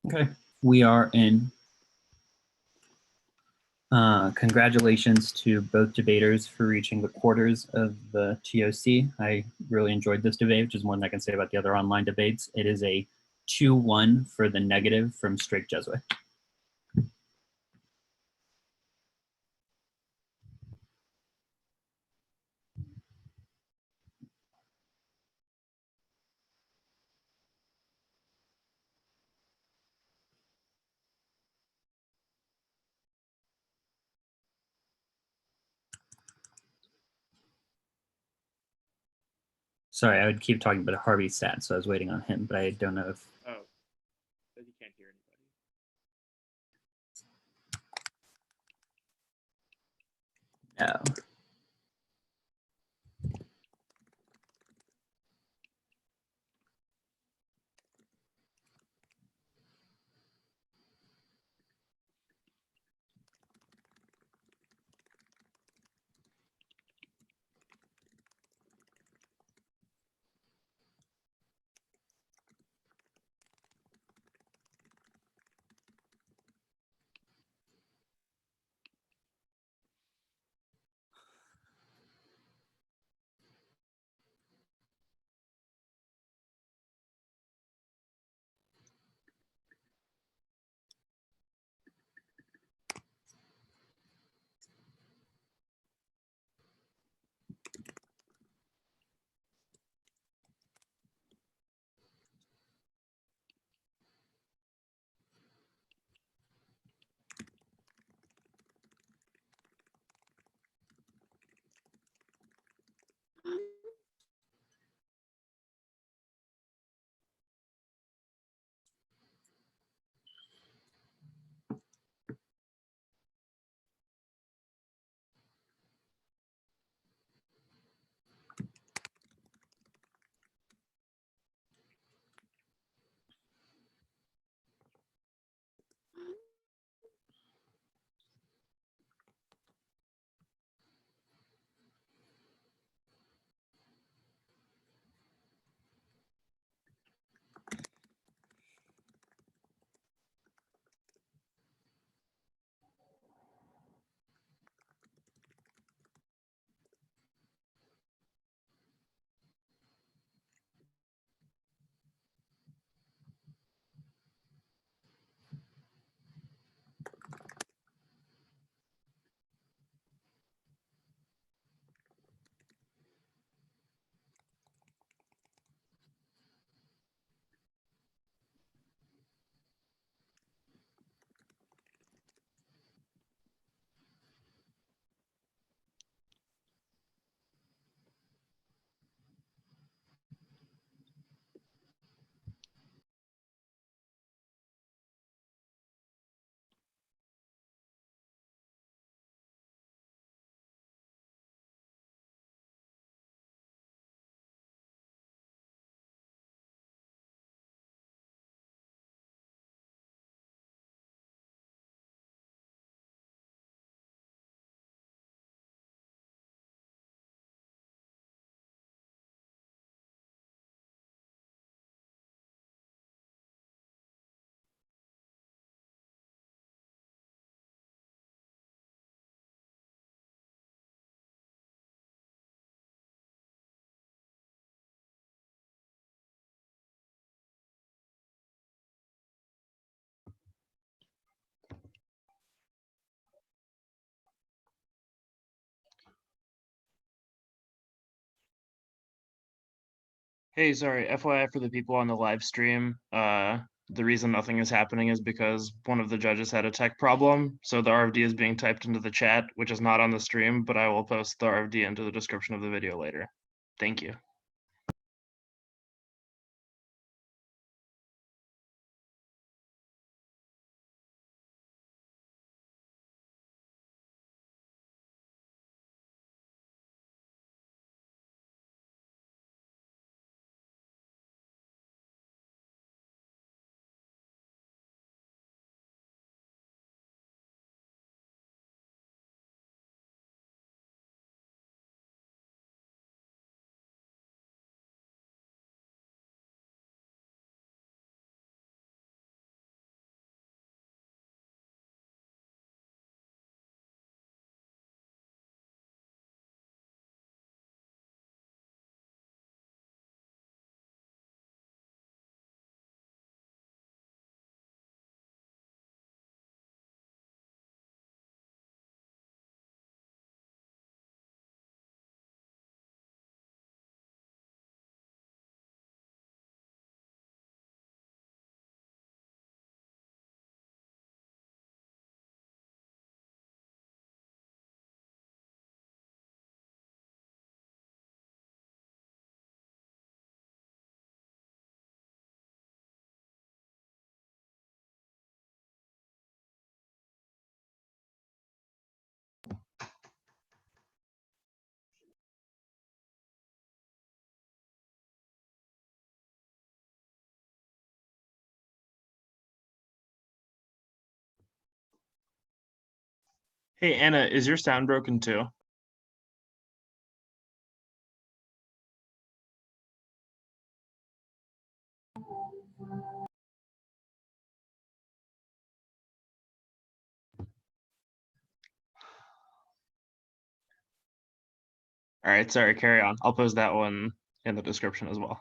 Okay, we are in. Congratulations to both debaters for reaching the quarters of the TOC. I really enjoyed this debate, which is more than I can say about the other online debates. It is a 2-1 for the negative from Strake Jesuit. Sorry, I would keep talking about Harvey's stats, so I was waiting on him, but I don't know if. Oh, says you can't hear anybody. No. Hey, sorry, FYI for the people on the live stream, the reason nothing is happening is because one of the judges had a tech problem, so the RFD is being typed into the chat, which is not on the stream, but I will post the RFD into the description of the video later. Thank you. Hey, Anna, is your sound broken too? All right, sorry, carry on. I'll post that one in the description as well.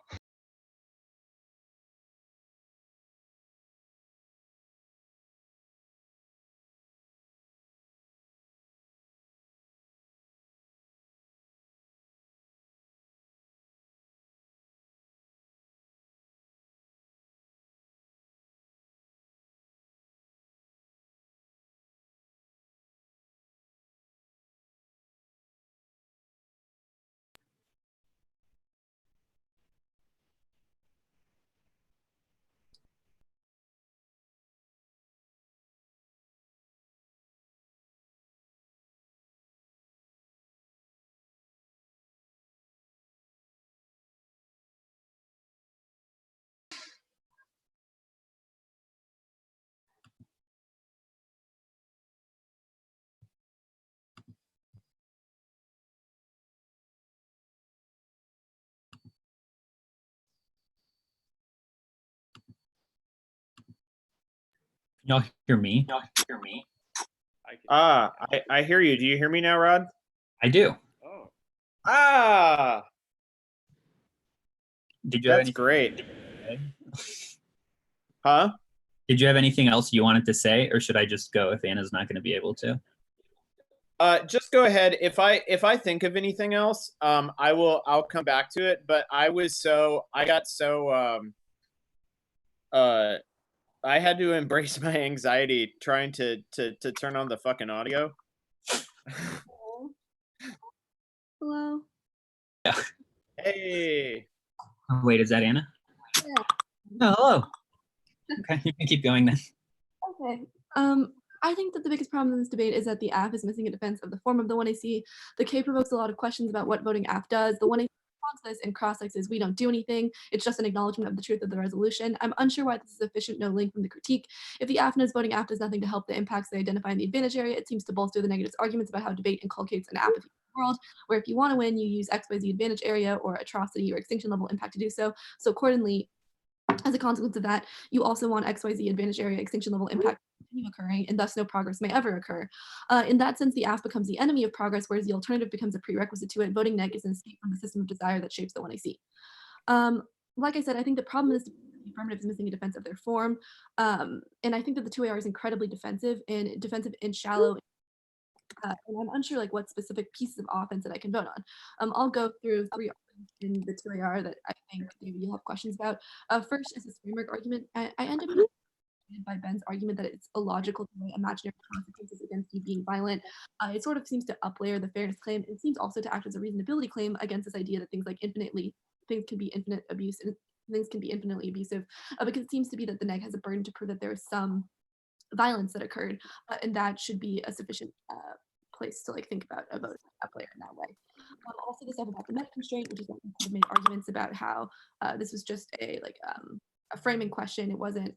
Y'all hear me? I hear you. Do you hear me now, Rod? I do. Oh. Ah, Did you have that's anything great. to say? Huh? Did you have anything else you wanted to say, or should I just go if Anna's not going to be able to? Just go ahead. If I think of anything else, I'll come back to it. But I had to embrace my anxiety trying to turn on the fucking audio. Hello. Yeah. Hey. Oh, wait, is that Anna? Yeah. Oh, hello. Okay, you can keep going then. Okay. I think that the biggest problem in this debate is that the AF is missing a defense of the form of the 1AC. The K provokes a lot of questions about what voting AF does. The 1AC responds to this and cross-like says we don't do anything. It's just an acknowledgement of the truth of the resolution. I'm unsure why this is sufficient, no link from the critique. If the AF knows voting AF does nothing to help the impacts they identify in the advantage area, it seems to bolster the negatives arguments about how debate inculcates an apathy in the world, where if you want to win, you use XYZ advantage area or atrocity or extinction level impact to do so. So accordingly, as a consequence of that, you also want XYZ advantage area extinction level impact to continue occurring, and thus no progress may ever occur. In that sense, the AF becomes the enemy of progress, whereas the alternative becomes a prerequisite to it. Voting neg is an escape from the system of desire that shapes the 1AC. Like I said, I think the problem is the affirmative is missing a defense of their form. And I think that the 2AR is incredibly defensive and shallow. And I'm unsure like what specific pieces of offense that I can vote on. I'll go through 3 offense in the 2AR that I think maybe you'll have questions about. First is this framework argument. I end up by Ben's argument that it's illogical to weigh imaginary consequences against you being violent. It sort of seems to uplayer the fairness claim. It seems also to act as a reasonability claim against this idea that things can be infinite abuse and things can be infinitely abusive, because it seems to be that the neg has a burden to prove that there is some violence that occurred, and that should be a sufficient place to like think about a player in that way. Also, the stuff about the meta constraint, which is what have made arguments about how this was just a framing question. It wasn't,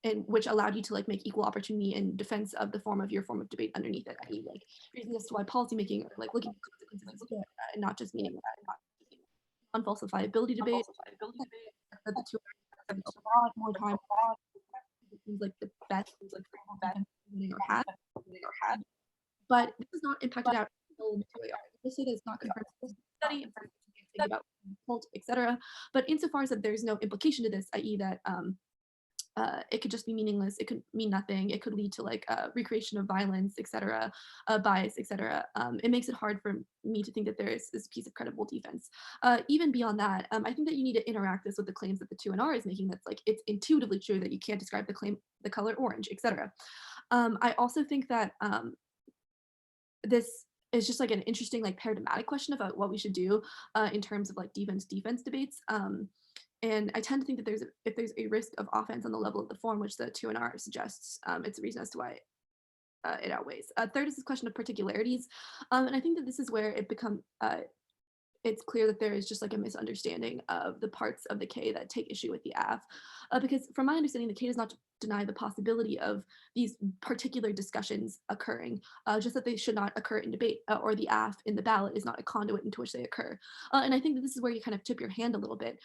and which allowed you to like make equal opportunity in defense of the form of your form of debate underneath it. I.e., like reasons as to why policymaking or like looking at consequences and not just meaning unfalsifiability debate. That the two have a lot more time. It seems like the best is like or had, but this is not impacted out until the 2AR. We'll say that it's not confirmed study, about cult, etc. But insofar as that there's no implication to this, i.e., that it could just be meaningless. It could mean nothing. It could lead to like recreation of violence, etc., bias, etc. It makes it hard for me to think that there is this piece of credible defense. Even beyond that, I think that you need to interact this with the claims that the 2NR is making. That's like it's intuitively true that you can't describe the color orange, etc. I also think that this is just like an interesting like paradigmatic question about what we should do in terms of like defense debates. And I tend to think that if there's a risk of offense on the level of the form, which the 2NR suggests, it's a reason as to why it outweighs. Third is this question of particularities. And I think that this is where it's clear that there is just like a misunderstanding of the parts of the K that take issue with the AF. Because from my understanding, the K does not deny the possibility of these particular discussions occurring, just that they should not occur in debate, or the AF in the ballot is not a conduit into which they occur. And I think that this is where you kind of tip your hand a little bit,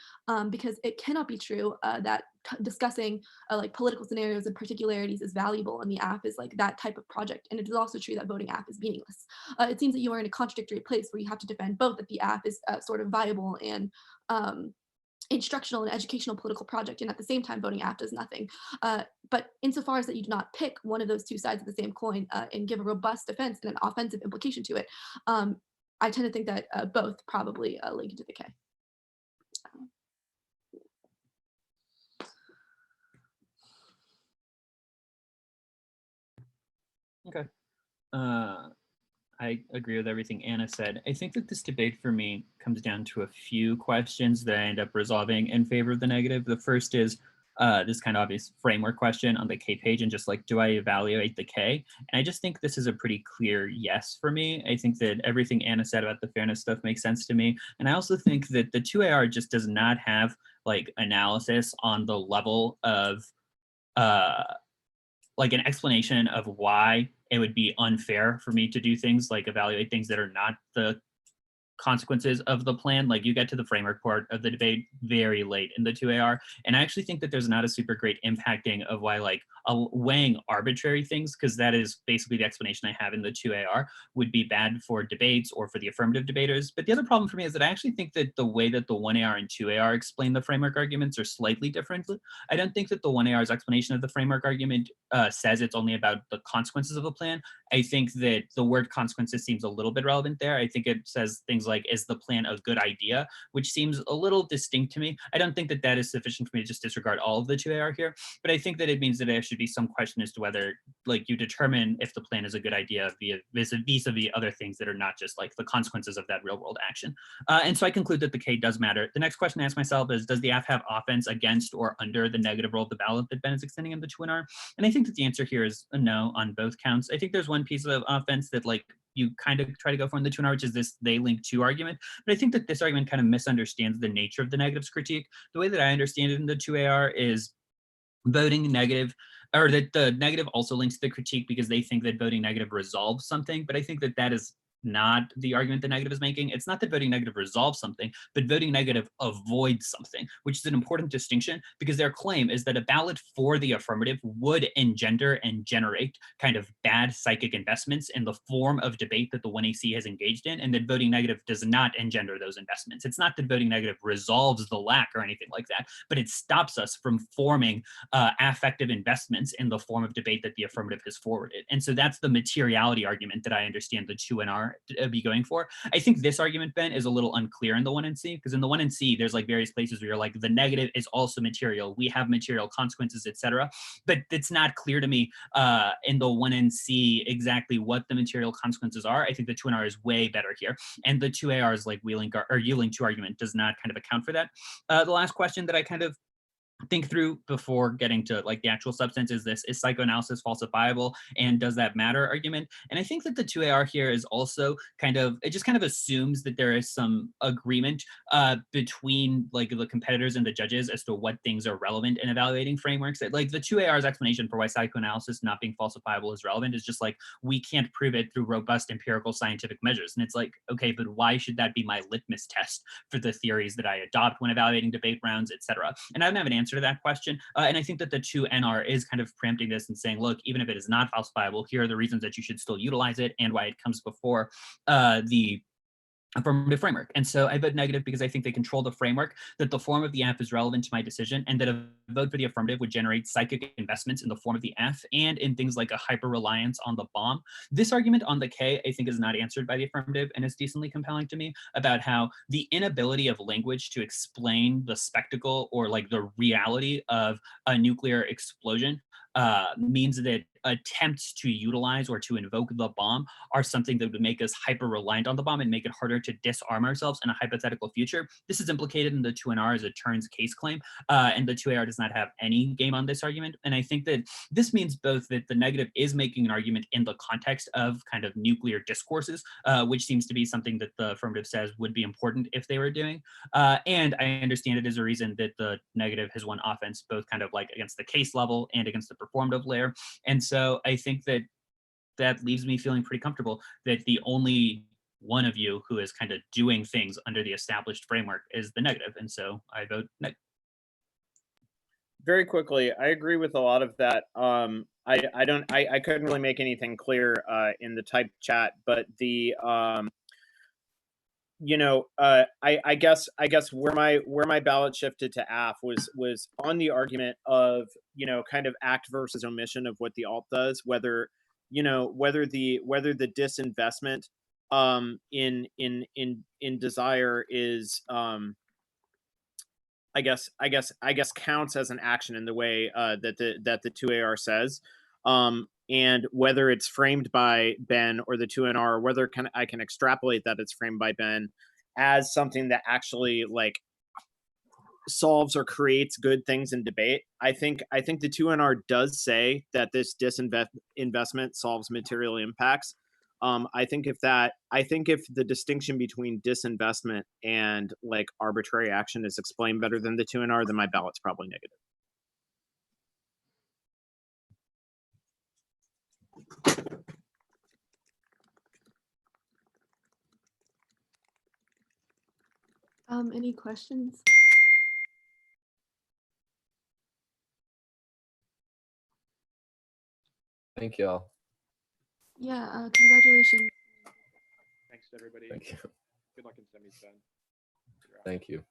because it cannot be true that discussing like political scenarios and particularities is valuable and the AF is like that type of project. And it is also true that voting AF is meaningless. It seems that you are in a contradictory place where you have to defend both that the AF is sort of viable and instructional and educational political project, and at the same time voting AF does nothing. But insofar as that you do not pick one of those two sides of the same coin and give a robust defense and an offensive implication to it, I tend to think that both probably link into the K. Okay. I agree with everything Anna said. I think that this debate for me comes down to a few questions that I end up resolving in favor of the negative. The first is this kind of obvious framework question on the K page, and just like, do I evaluate the K? And I just think this is a pretty clear yes for me. I think that everything Anna said about the fairness stuff makes sense to me. And I also think that the 2AR just does not have like analysis on the level of like an explanation of why it would be unfair for me to do things like evaluate things that are not the consequences of the plan. Like you get to the framework part of the debate very late in the 2AR. And I actually think that there's not a super great impacting of why like weighing arbitrary things, because that is basically the explanation I have in the 2AR, would be bad for debates or for the affirmative debaters. But the other problem for me is that I actually think that the way that the 1AR and 2AR explain the framework arguments are slightly different. I don't think that the 1AR's explanation of the framework argument says it's only about the consequences of the plan. I think that the word consequences seems a little bit relevant there. I think it says things like, is the plan a good idea? Which seems a little distinct to me. I don't think that that is sufficient for me to just disregard all of the 2AR here, but I think that it means that there should be some question as to whether like you determine if the plan is a good idea vis-a-vis other things that are not just like the consequences of that real world action. And so I conclude that the K does matter. The next question I ask myself is, does the AF have offense against or under the negative role of the ballot that Ben is extending in the 2NR? And I think that the answer here is a no on both counts. I think there's one piece of offense that like you kind of try to go for in the 2NR, which is this they link to argument. But I think that this argument kind of misunderstands the nature of the negatives critique. The way that I understand it in the 2AR is voting negative, or that the negative also links to the critique because they think that voting negative resolves something. But I think that that is not the argument the negative is making. It's not that voting negative resolves something, but voting negative avoids something, which is an important distinction because their claim is that a ballot for the affirmative would engender and generate kind of bad psychic investments in the form of debate that the 1AC has engaged in, and that voting negative does not engender those investments. It's not that voting negative resolves the lack or anything like that, but it stops us from forming affective investments in the form of debate that the affirmative has forwarded. And so that's the materiality argument that I understand the 2NR be going for. I think this argument, Ben, is a little unclear in the 1NC, because in the 1NC, there's like various places where you're like, the negative is also material. We have material consequences, etc. But it's not clear to me in the 1NC exactly what the material consequences are. I think the 2NR is way better here. And the 2AR's like U-link 2 argument does not kind of account for that. The last question that I kind of think through before getting to like the actual substance is this: is psychoanalysis falsifiable, and does that matter argument? And I think that the 2AR here is also kind of, it just kind of assumes that there is some agreement between like the competitors and the judges as to what things are relevant in evaluating frameworks. Like the 2AR's explanation for why psychoanalysis not being falsifiable is relevant is just like, we can't prove it through robust empirical scientific measures. And it's like, okay, but why should that be my litmus test for the theories that I adopt when evaluating debate rounds, etc.? And I don't have an answer to that question. And I think that the 2NR is kind of preempting this and saying, look, even if it is not falsifiable, here are the reasons that you should still utilize it and why it comes before the affirmative framework. And so I vote negative because I think they control the framework, that the form of the F is relevant to my decision, and that a vote for the affirmative would generate psychic investments in the form of the F and in things like a hyper reliance on the bomb. This argument on the K, I think, is not answered by the affirmative, and is decently compelling to me about how the inability of language to explain the spectacle or like the reality of a nuclear explosion means that attempts to utilize or to invoke the bomb are something that would make us hyper reliant on the bomb and make it harder to disarm ourselves in a hypothetical future. This is implicated in the 2NR as a turns case claim, and the 2AR does not have any game on this argument. And I think that this means both that the negative is making an argument in the context of kind of nuclear discourses, which seems to be something that the affirmative says would be important if they were doing. And I understand it as a reason that the negative has won offense, both kind of like against the case level and against against the performative layer. And so I think that that leaves me feeling pretty comfortable that the only one of you who is kind of doing things under the established framework is the negative. And so I vote negative. Very quickly, I agree with a lot of that. I couldn't really make anything clear in the typed chat, but the I guess where my ballot shifted to AF was on the argument of, kind of act versus omission of what the alt does, whether the disinvestment in desire is I guess counts as an action in the way that the 2AR says, and whether it's framed by Ben or the 2NR, or whether I can extrapolate that it's framed by Ben as something that actually like solves or creates good things in debate. I think the 2NR does say that this disinvestment solves material impacts. I think if the distinction between disinvestment and like arbitrary action is explained better than the 2NR, then my ballot's probably negative. Any questions? Thank you all. Yeah, congratulations. Thanks to everybody. Thank you. Good luck in semis, Ben. Thank you.